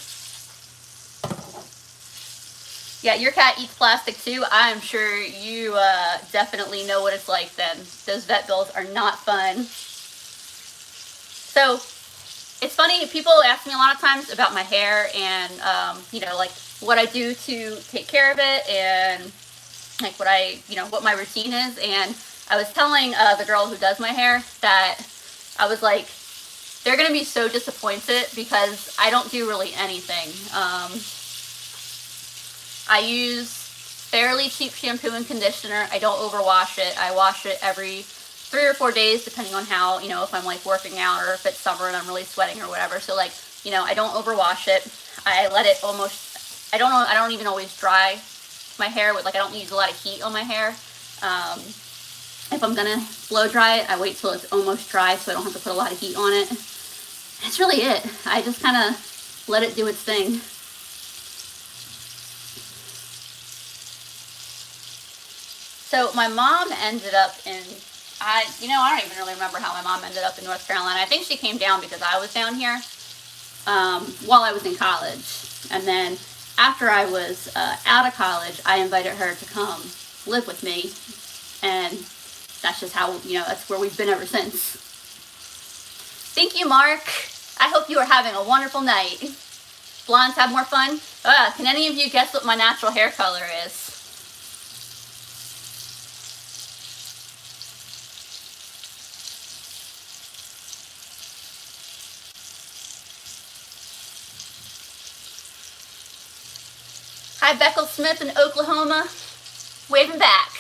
Yeah, your cat eats plastic too. I'm sure you definitely know what it's like then. Those vet bills are not fun. So, it's funny, people ask me a lot of times about my hair and, like what I do to take care of it and like what my routine is. And I was telling the girl who does my hair that I was like, they're going to be so disappointed because I don't do really anything. I use fairly cheap shampoo and conditioner. I don't overwash it. I wash it every 3 or 4 days depending on how, if I'm like working out or if it's summer and I'm really sweating or whatever. So like, I don't overwash it. I let it I don't even always dry my hair with I don't use a lot of heat on my hair. If I'm gonna blow dry it, I wait till it's almost dry so I don't have to put a lot of heat on it. That's really it. I just kind of let it do its thing. So my mom ended up in, I don't even really remember how my mom ended up in North Carolina. I think she came down because I was down here while I was in college. And then after I was out of college, I invited her to come live with me. And that's just how, that's where we've been ever since. Thank you, Mark. I hope you are having a wonderful night. Blondes have more fun? Can any of you guess what my natural hair color is? Hi, Beckel Smith in Oklahoma. Waving back.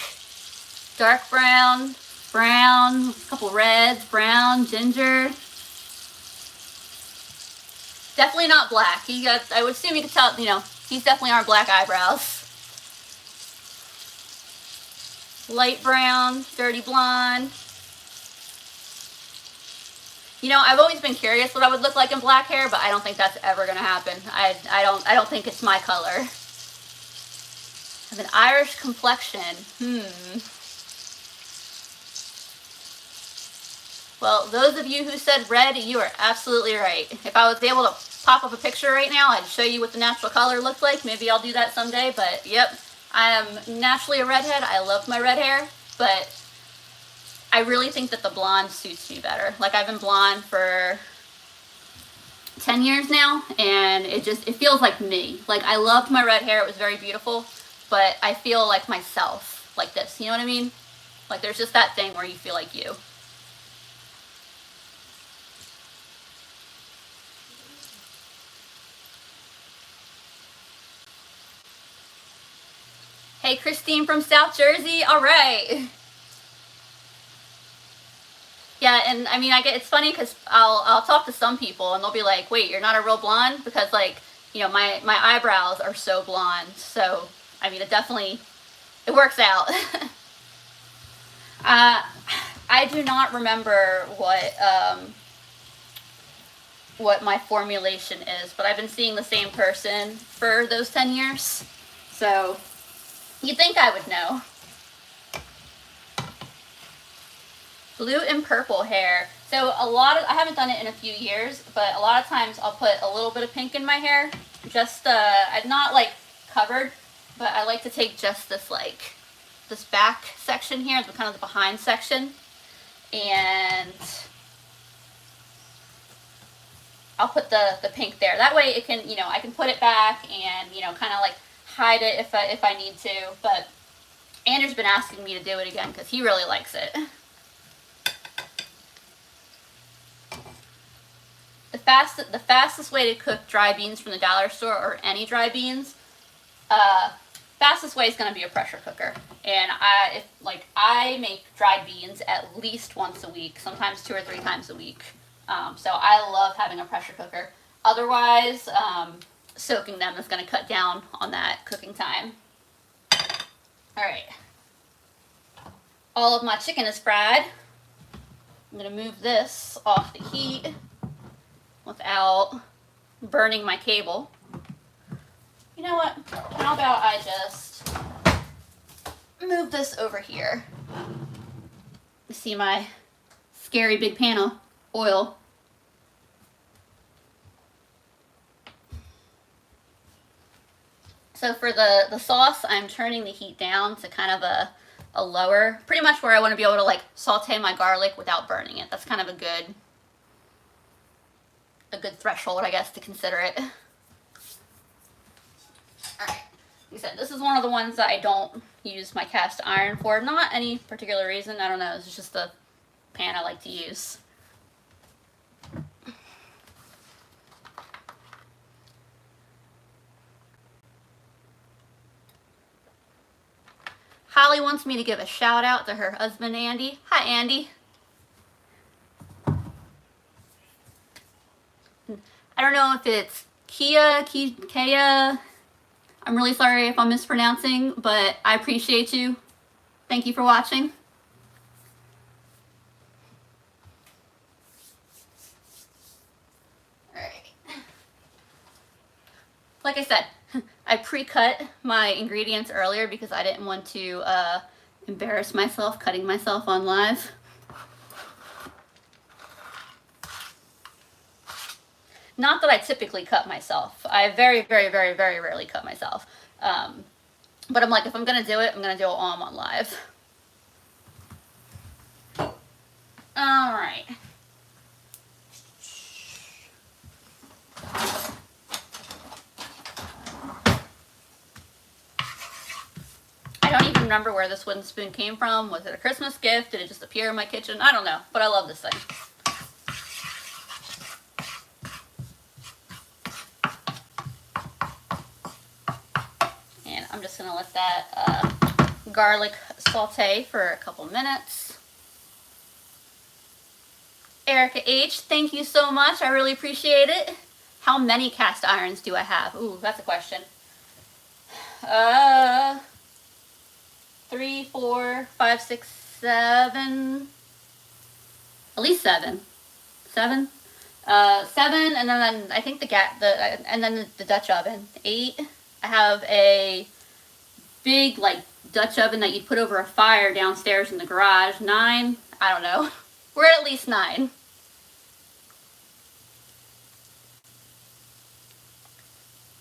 Dark brown, a couple reds, brown, ginger. Definitely not black. I would assume you could tell, these definitely aren't black eyebrows. light brown, dirty blonde. You know, I've always been curious what I would look like in black hair, but I don't think that's ever gonna happen. I don't think it's my color. I have an Irish complexion. Well, those of you who said red, you are absolutely right. If I was able to pop up a picture right now, I'd show you what the natural color looked like. Maybe I'll do that someday, but yep, I am naturally a redhead. I love my red hair, but I really think that the blonde suits me better. Like, I've been blonde for 10 years now, and it feels like me. Like, I loved my red hair. It was very beautiful, but I feel like myself, like this. You know what I mean? Like, there's just that thing where you feel like you. Hey, Christine from South Jersey. All right. Yeah, and I mean, it's funny because I'll talk to some people and they'll be like, "Wait, you're not a real blonde?" Because, like, you know, my eyebrows are so blonde. So I mean, it works out. I do not remember what my formulation is, but I've been seeing the same person for those 10 years. So you'd think I would know. Blue and purple hair. So I haven't done it in a few years, but a lot of times I'll put a little bit of pink in my hair. Just, I'm not like covered, but I like to take just this back section here, the kind of the behind section, and I'll put the pink there. That way it can, you know, I can put it back and, you know, kind of like hide it if I need to. But Andrew's been asking me to do it again because he really likes it. The fastest way to cook dry beans from the dollar store, or any dry beans, fastest way is going to be a pressure cooker. And I make dried beans at least once a week, sometimes 2 or 3 times a week. So I love having a pressure cooker. Otherwise, soaking them is going to cut down on that cooking time. All right. All of my chicken is fried. I'm going to move this off the heat without burning my cable. You know what? How about I just move this over here? You see my scary big pan of oil. So for the sauce, I'm turning the heat down to kind of a lower, pretty much where I want to be able to like saute my garlic without burning it. That's kind of a good threshold, I guess, to consider it. Alright, like I said, this is one of the ones that I don't use my cast iron for. Not any particular reason, I don't know, it's just the pan I like to use. Holly wants me to give a shout out to her husband, Andy. Hi, Andy. I don't know if it's Kea. I'm really sorry if I'm mispronouncing, but I appreciate you. Thank you for watching. Alright. Like I said, I pre-cut my ingredients earlier because I didn't want to embarrass myself cutting myself on live. Not that I typically cut myself. I very, very, very, very rarely cut myself. But I'm like, if I'm going to do it, I'm going to do it while I'm on live. Alright. I don't even remember where this wooden spoon came from. Was it a Christmas gift? Did it just appear in my kitchen? I don't know, but I love this thing. I'm just going to let that garlic saute for a couple minutes. Erica H, thank you so much. I really appreciate it. How many cast irons do I have? Ooh, that's a question. 3, 4, 4, 5, 6, 7. At least 7. 7. 7, and then I think and then the Dutch oven. 8. I have a big like Dutch oven that you put over a fire downstairs in the garage. 9. I don't know. We're at least 9.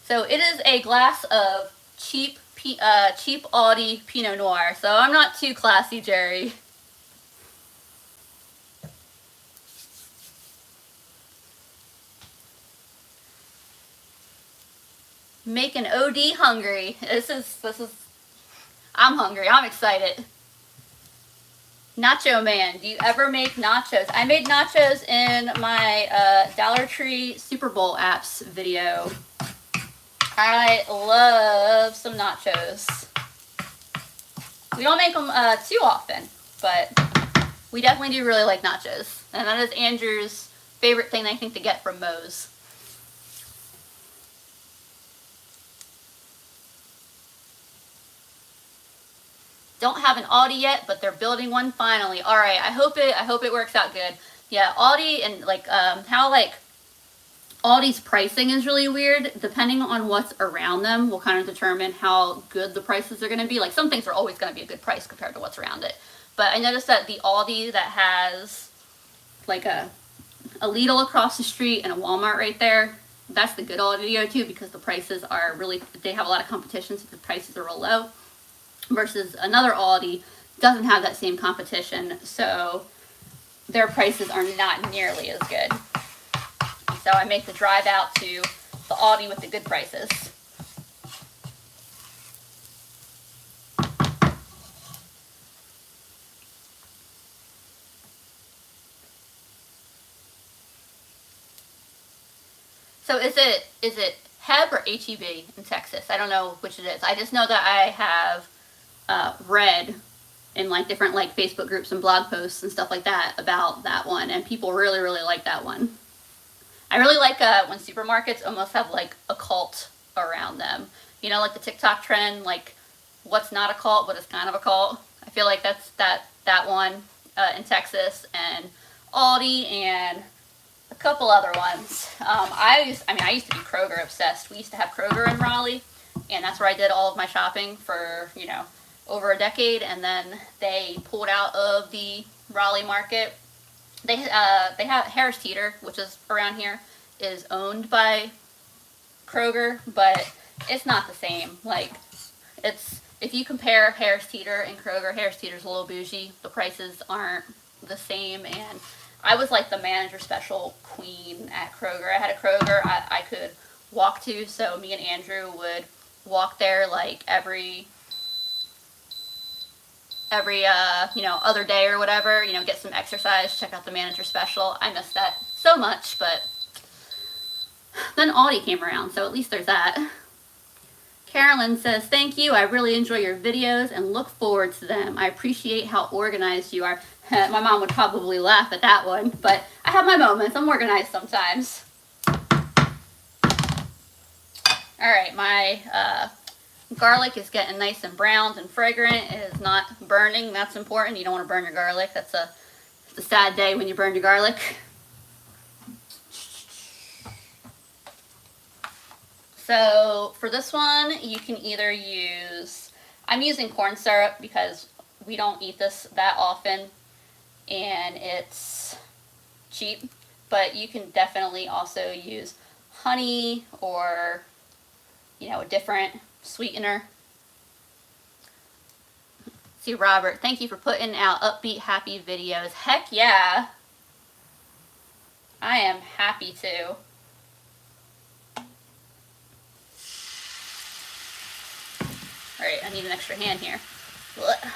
So it is a glass of cheap Aldi Pinot Noir. So I'm not too classy, Jerry. Making OD hungry. This is I'm hungry. I'm excited. Nacho Man. Do you ever make nachos? I made nachos in my Dollar Tree Super Bowl apps video. I love some nachos. We don't make them too often, but we definitely do really like nachos. And that is Andrew's favorite thing, I think, to get from Moe's. Don't have an Aldi yet, but they're building one finally. All right, I hope it works out good. Yeah, Aldi and like how like Aldi's pricing is really weird. Depending on what's around them will kind of determine how good the prices are going to be. Like some things are always going to be a good price compared to what's around it. But I noticed that the Aldi that has like a Lidl across the street and a Walmart right there, that's the good Aldi to go to because the prices are really, they have a lot of competition, so the prices are real low. Versus another Aldi doesn't have that same competition, so their prices are not nearly as good. So I make the drive out to the Aldi with the good prices. So is it HEB or HEB in Texas? I don't know which it is. I just know that I have read in like different like Facebook groups and blog posts and stuff like that about that one, and people really like that one. I really like when supermarkets almost have like a cult around them. You know, like the TikTok trend, like what's not a cult but it's kind of a cult. I feel like that's that one in Texas, and Aldi and a couple other ones. I used to be Kroger obsessed. We used to have Kroger in Raleigh, and that's where I did all of my shopping for, you know, over a decade, and then they pulled out of the Raleigh market. They have Harris Teeter, which is around here, is owned by Kroger, but it's not the same. Like, it's, if you compare Harris Teeter and Kroger, Harris Teeter's a little bougie. The prices aren't the same, and I was like the manager special queen at Kroger. I had a Kroger I could walk to, so me and Andrew would walk there like every you know, other day or whatever, you know, get some exercise, check out the manager special. I miss that so much, but then Aldi came around, so at least there's that. Carolyn says, thank you. I really enjoy your videos and look forward to them. I appreciate how organized you are. My mom would probably laugh at that one, but I have my moments. I'm organized sometimes. All right, my garlic is getting nice and browned and fragrant. It is not burning. That's important. You don't want to burn your garlic. It's a sad day when you burn your garlic. So for this one, you can either use, I'm using corn syrup because we don't eat this that often and it's cheap, but you can definitely also use honey or, you know, a different sweetener. See, Robert, thank you for putting out upbeat, happy videos. Heck yeah. I am happy to. All right, I need an extra hand here. Blech.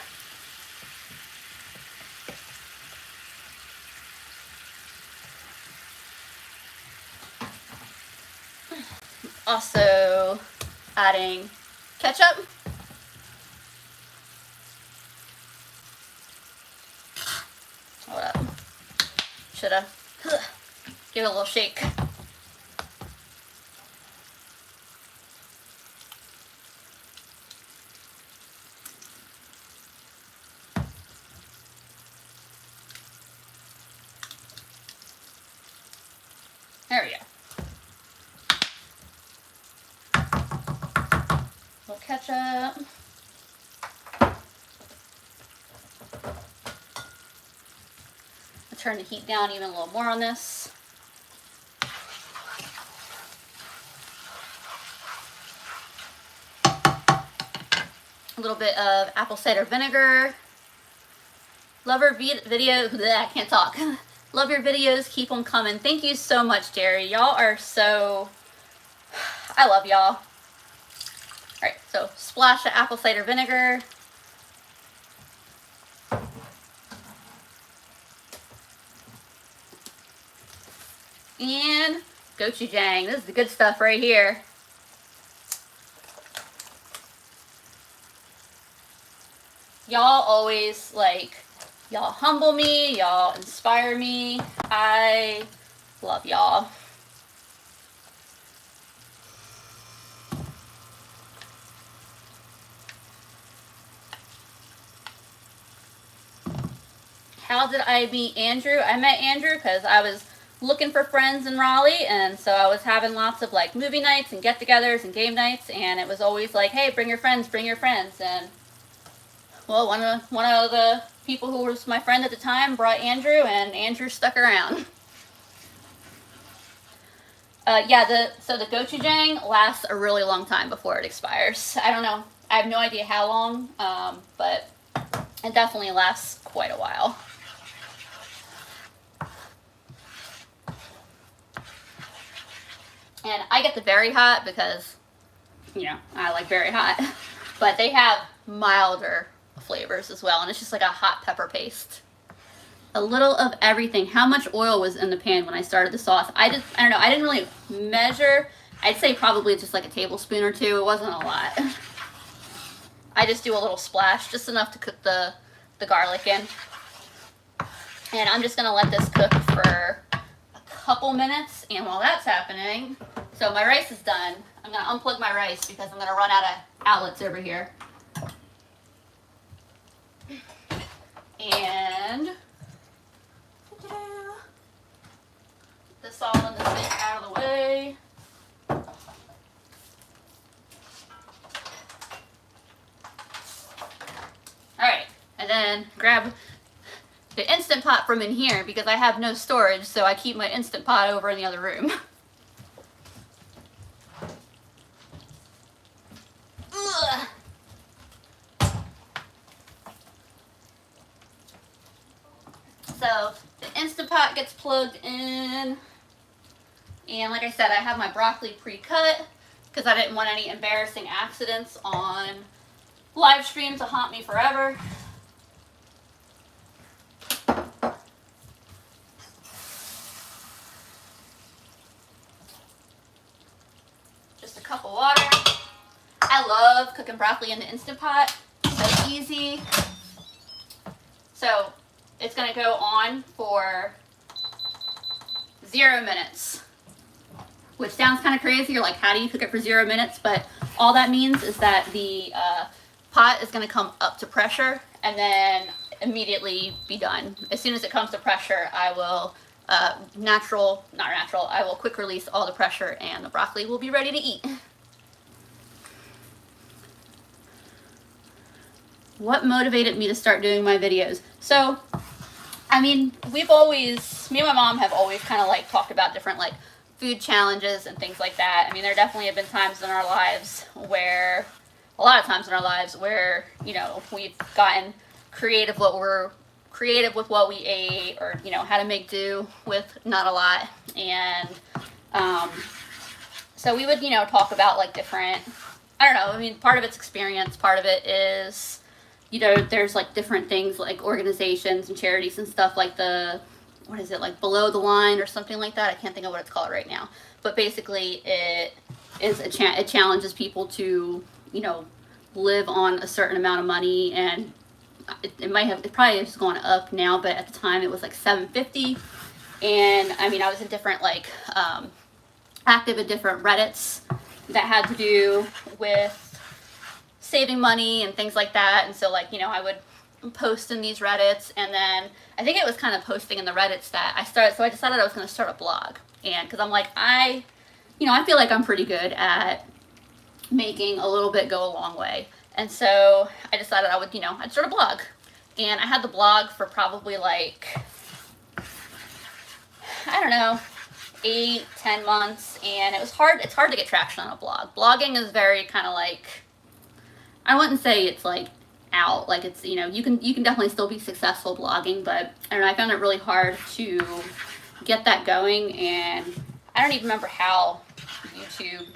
Also adding ketchup. Hold up. Shoulda give it a little shake. ketchup. I'll turn the heat down even a little more on this. A little bit of apple cider vinegar. Love your video. Bleh, I can't talk. Love your videos. Keep them coming. Thank you so much, Jerry. Y'all are so... I love y'all. Alright, so splash of apple cider vinegar. And gochujang. This is the good stuff right here. Y'all always, like, y'all humble me, y'all inspire me. I love y'all. How did I meet Andrew? I met Andrew because I was looking for friends in Raleigh, and so I was having lots of like movie nights and get-togethers and game nights, and it was always like, hey, bring your friends, and well, one of the people who was my friend at the time brought Andrew, and Andrew stuck around. So the gochujang lasts a really long time before it expires. I don't know. I have no idea how long, but it definitely lasts quite a while. And I get the very hot because, you know, I like very hot. But they have milder flavors as well, and it's just like a hot pepper paste. A little of everything. How much oil was in the pan when I started the sauce? I don't know. I didn't really measure. I'd say probably just like a tablespoon or two. It wasn't a lot. I just do a little splash, just enough to cook the garlic in. And I'm just gonna let this cook for a couple minutes, and while that's happening, so my rice is done. I'm gonna unplug my rice because I'm gonna run out of outlets over here. And put this all in the sink out of the way. Alright, and then grab the Instant Pot from in here because I have no storage, so I keep my Instant Pot over in the other room. Ugh. So the Instant Pot gets plugged in, and like I said, I have my broccoli pre-cut because I didn't want any embarrassing accidents on live stream to haunt me forever. Just a cup of water. I love cooking broccoli in the Instant Pot. So easy. So it's going to go on for 0 minutes, which sounds kind of crazy. You're like, how do you cook it for 0 minutes? But all that means is that the pot is going to come up to pressure and then immediately be done. As soon as it comes to pressure, I will I will quick release all the pressure and the broccoli will be ready to eat. What motivated me to start doing my videos? So, I mean, me and my mom have always kind of like talked about different like food challenges and things like that. I mean, there definitely have been times in our lives where, a lot of times in our lives where, you know, we've gotten creative with what we ate, or, you know, how to make do with not a lot. And so we would, you know, talk about like different, I don't know, I mean, part of it's experience, part of it is, you know, there's like different things like organizations and charities and stuff like what is it, like Below the Line or something like that. I can't think of what it's called right now. But basically it challenges people to, you know, live on a certain amount of money, and it probably has gone up now, but at the time it was like $7.50. And I mean, I was in different like active in different Reddits that had to do with saving money and things like that. And so, like, you know, I would post in these Reddits, and then I think it was kind of posting in the Reddits that I decided I was going to start a blog. And because I'm like, I feel like I'm pretty good at making a little bit go a long way. And so I decided I would, I'd start a blog. And I had the blog for probably like, I don't know, 8-10 months, and it's hard to get traction on a blog. Blogging is very kind of like, I wouldn't say it's like out, like it's, you can definitely still be successful blogging, but I don't know, I found it really hard to get that going, and I don't even remember how YouTube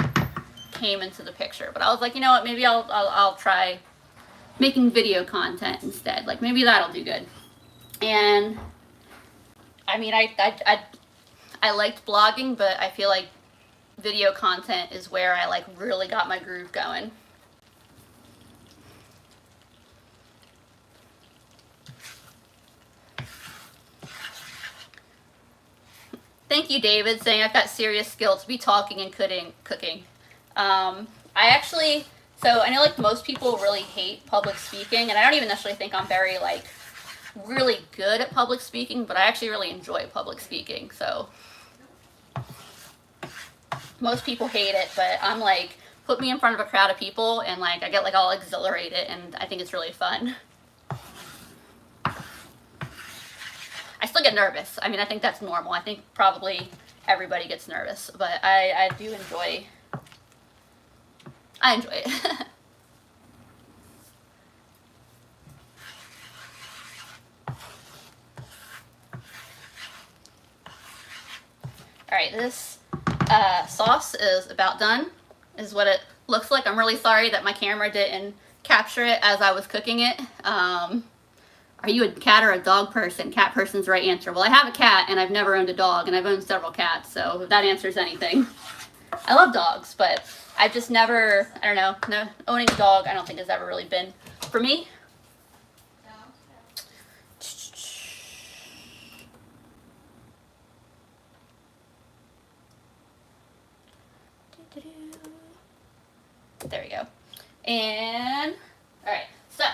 came into the picture, but I was like, you know what, maybe I'll try making video content instead, like maybe that'll do good. And I mean, I liked blogging, but I feel like video content is where I like really got my groove going. Thank you, David, saying I've got serious skill to be talking and cooking. I actually, so I know like most people really hate public speaking, and I don't even necessarily think I'm very like really good at public speaking, but I actually really enjoy public speaking. So most people hate it, but I'm like, put me in front of a crowd of people and like I get like all exhilarated, and I think it's really fun. I still get nervous. I mean, I think that's normal. I think probably everybody gets nervous, but I do enjoy it. All right, this sauce is about done, is what it looks like. I'm really sorry that my camera didn't capture it as I was cooking it. Are you a cat or a dog person? Cat person's the right answer. Well, I have a cat, and I've never owned a dog, and I've owned several cats, so if that answers anything. I love dogs, but I've just never, I don't know, no, owning a dog I don't think has ever really been for me. There we go. And, all right, so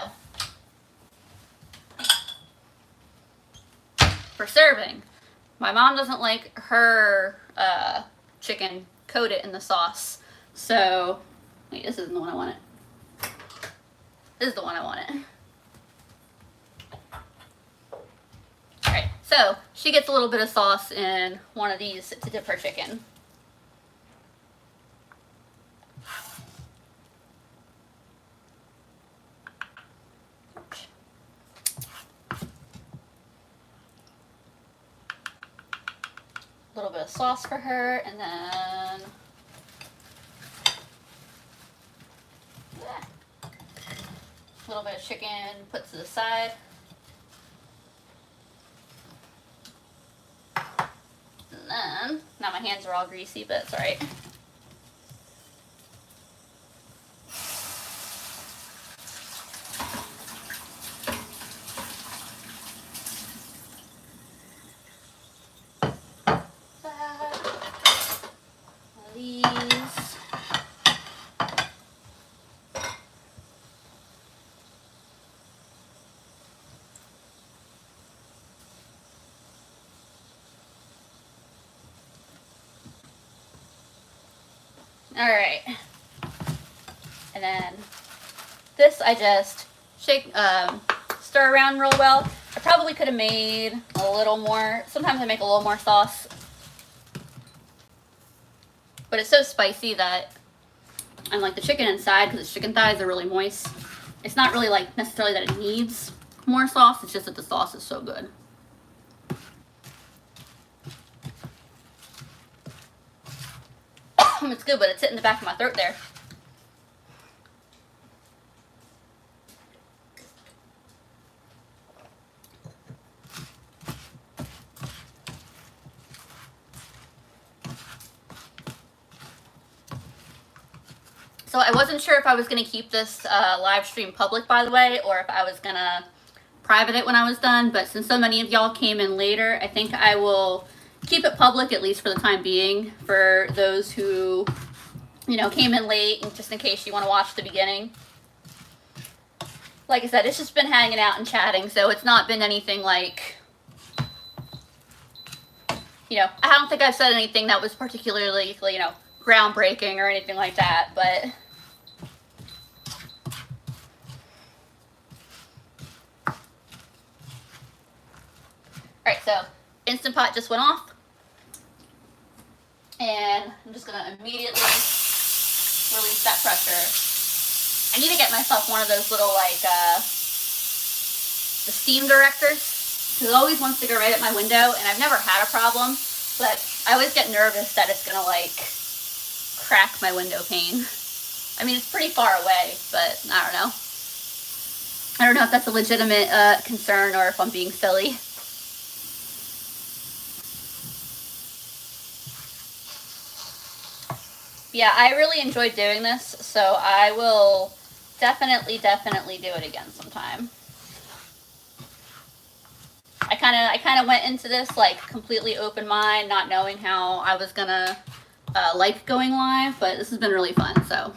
for serving, my mom doesn't like her chicken coated in the sauce. So, wait, this isn't the one I wanted. This is the one I wanted. All right, so she gets a little bit of sauce in one of these to dip her chicken. A little bit of sauce for her, and then a little bit of chicken put to the side. And then, now my hands are all greasy, but it's all right. All right, and then this I just shake, stir around real well. I probably could have made a little more. Sometimes I make a little more sauce, but it's so spicy that I'm like the chicken inside, because the chicken thighs are really moist. It's not really like necessarily that it needs more sauce. It's just that the sauce is so good. It's good, but it's hitting the back of my throat there. So I wasn't sure if I was going to keep this live stream public, by the way, or if I was going to private it when I was done. But since so many of y'all came in later, I think I will keep it public, at least for the time being, for those who, came in late, and just in case you want to watch the beginning. Like I said, it's just been hanging out and chatting, so it's not been anything like, I don't think I've said anything that was particularly, groundbreaking or anything like that, but so Instant Pot just went off. And I'm just gonna immediately release that pressure. I need to get myself one of those little, like, the steam directors. Because it always wants to go right at my window, and I've never had a problem, but I always get nervous that it's gonna, like, crack my window pane. I mean, it's pretty far away, but I don't know. I don't know if that's a legitimate concern or if I'm being silly. Yeah, I really enjoyed doing this, so I will definitely do it again sometime. I kind of went into this like completely open mind, not knowing how I was gonna like going live, but this has been really fun. So.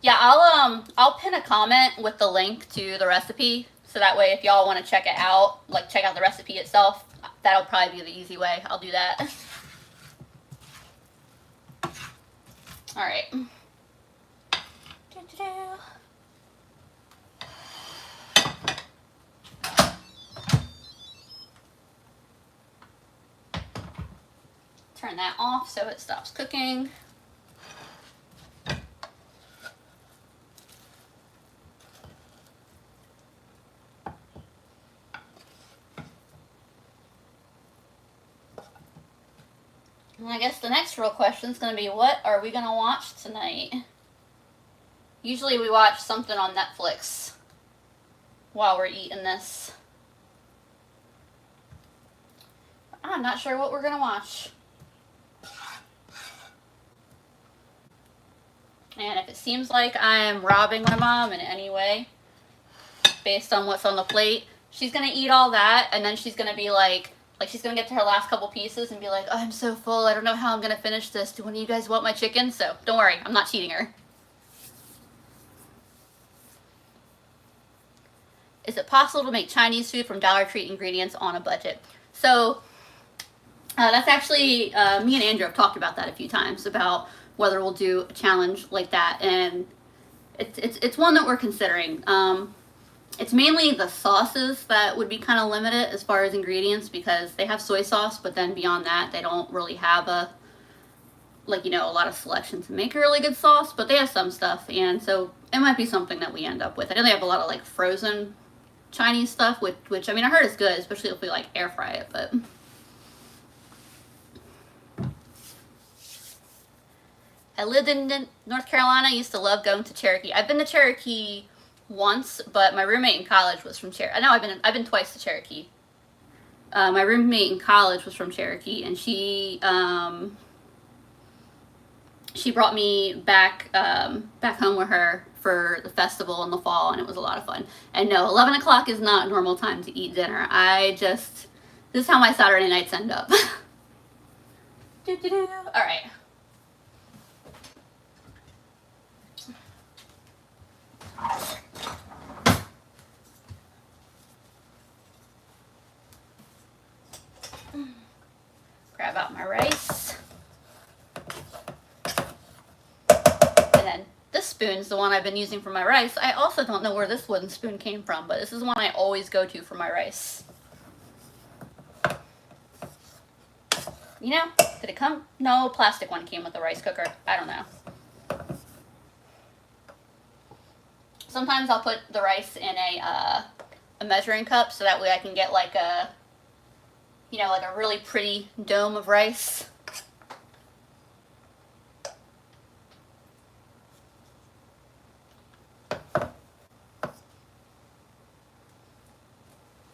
Yeah, I'll pin a comment with the link to the recipe. So that way, if y'all want to check it out, like check out the recipe itself, that'll probably be the easy way. I'll do that. All right. Turn that off so it stops cooking. And I guess the next real question is going to be, what are we going to watch tonight? Usually we watch something on Netflix while we're eating this. I'm not sure what we're going to watch. And if it seems like I'm robbing my mom in any way, based on what's on the plate, she's going to eat all that, and then she's going to be like she's going to get to her last couple pieces and be like, oh, I'm so full, I don't know how I'm going to finish this. Do one of you guys want my chicken? So don't worry, I'm not cheating her. Is it possible to make Chinese food from Dollar Tree ingredients on a budget? So that's actually, me and Andrew have talked about that a few times, about whether we'll do a challenge like that, and it's one that we're considering. It's mainly the sauces that would be kind of limited as far as ingredients, because they have soy sauce, but then beyond that, they don't really have a lot of selection to make a really good sauce, but they have some stuff, and so it might be something that we end up with. I know they have a lot of like frozen Chinese stuff, which I mean, I heard is good, especially if we like air fry it, but. I lived in North Carolina. I used to love going to Cherokee. I've been to Cherokee once, but my roommate in college was from Cherokee. I know I've been twice to Cherokee. My roommate in college was from Cherokee, and she brought me back home with her for the festival in the fall, and it was a lot of fun. And no, 11 o'clock is not a normal time to eat dinner. This is how my Saturday nights end up. All right. Grab out my rice. And then this spoon's the one I've been using for my rice. I also don't know where this wooden spoon came from, but this is one I always go to for my rice. You know, did it come? No, plastic one came with the rice cooker. I don't know. Sometimes I'll put the rice in a measuring cup, so that way I can get like a, like a really pretty dome of rice.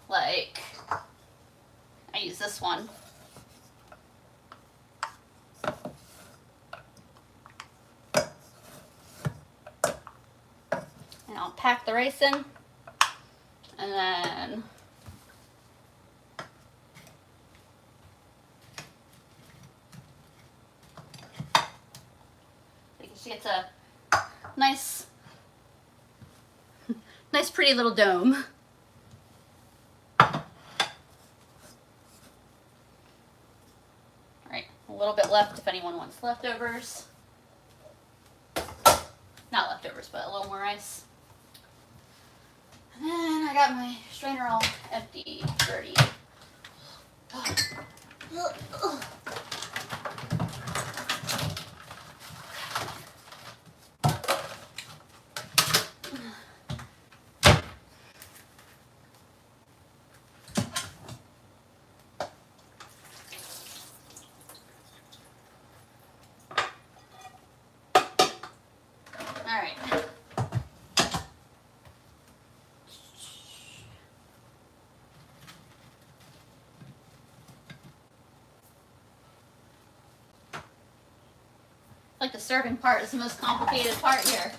Like, I use this one. And I'll pack the rice in, and then she gets a nice pretty little dome. All right, a little bit left if anyone wants leftovers. Not leftovers. leftovers, but a little more rice. And then I got my strainer all empty, dirty. Like the serving part is the most complicated part here.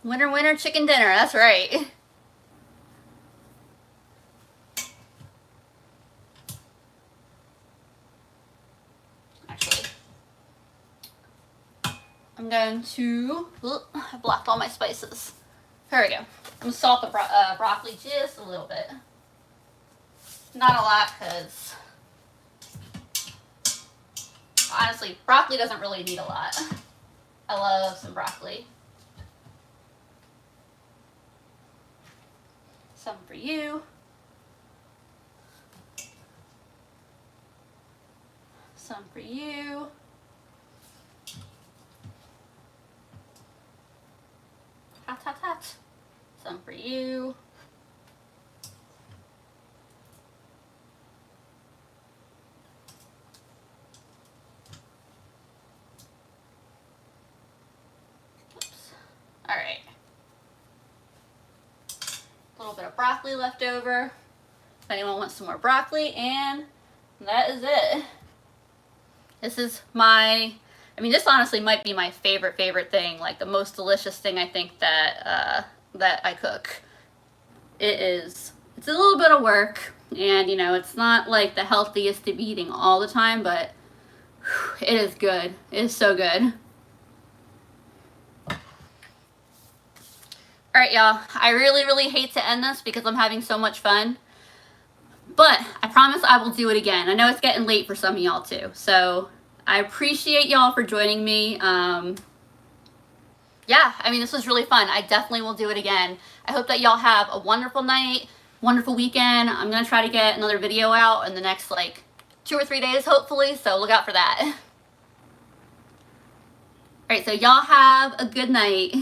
Winner, winner, chicken dinner. That's right. Actually, I'm going to, I blocked all my spices. Here we go. I'm going to salt the broccoli just a little bit. Not a lot, because honestly, broccoli doesn't really need a lot. I love some broccoli. Some for you. Some for you. Hot, hot, hot. Some for you. All right. A little bit of broccoli left over. If anyone wants some more broccoli, and that is it. This is my, I mean, this honestly might be my favorite thing, like the most delicious thing I think that that I cook. It's a little bit of work, and you know, it's not like the healthiest to be eating all the time, but whew, it is good. It is so good. Alright y'all, I really hate to end this because I'm having so much fun, but I promise I will do it again. I know it's getting late for some of y'all too, so I appreciate y'all for joining me. Yeah, I mean, this was really fun. I definitely will do it again. I hope that y'all have a wonderful night, wonderful weekend. I'm going to try to get another video out in the next like 2 or 3 days hopefully, so look out for that. Alright, so y'all have a good night.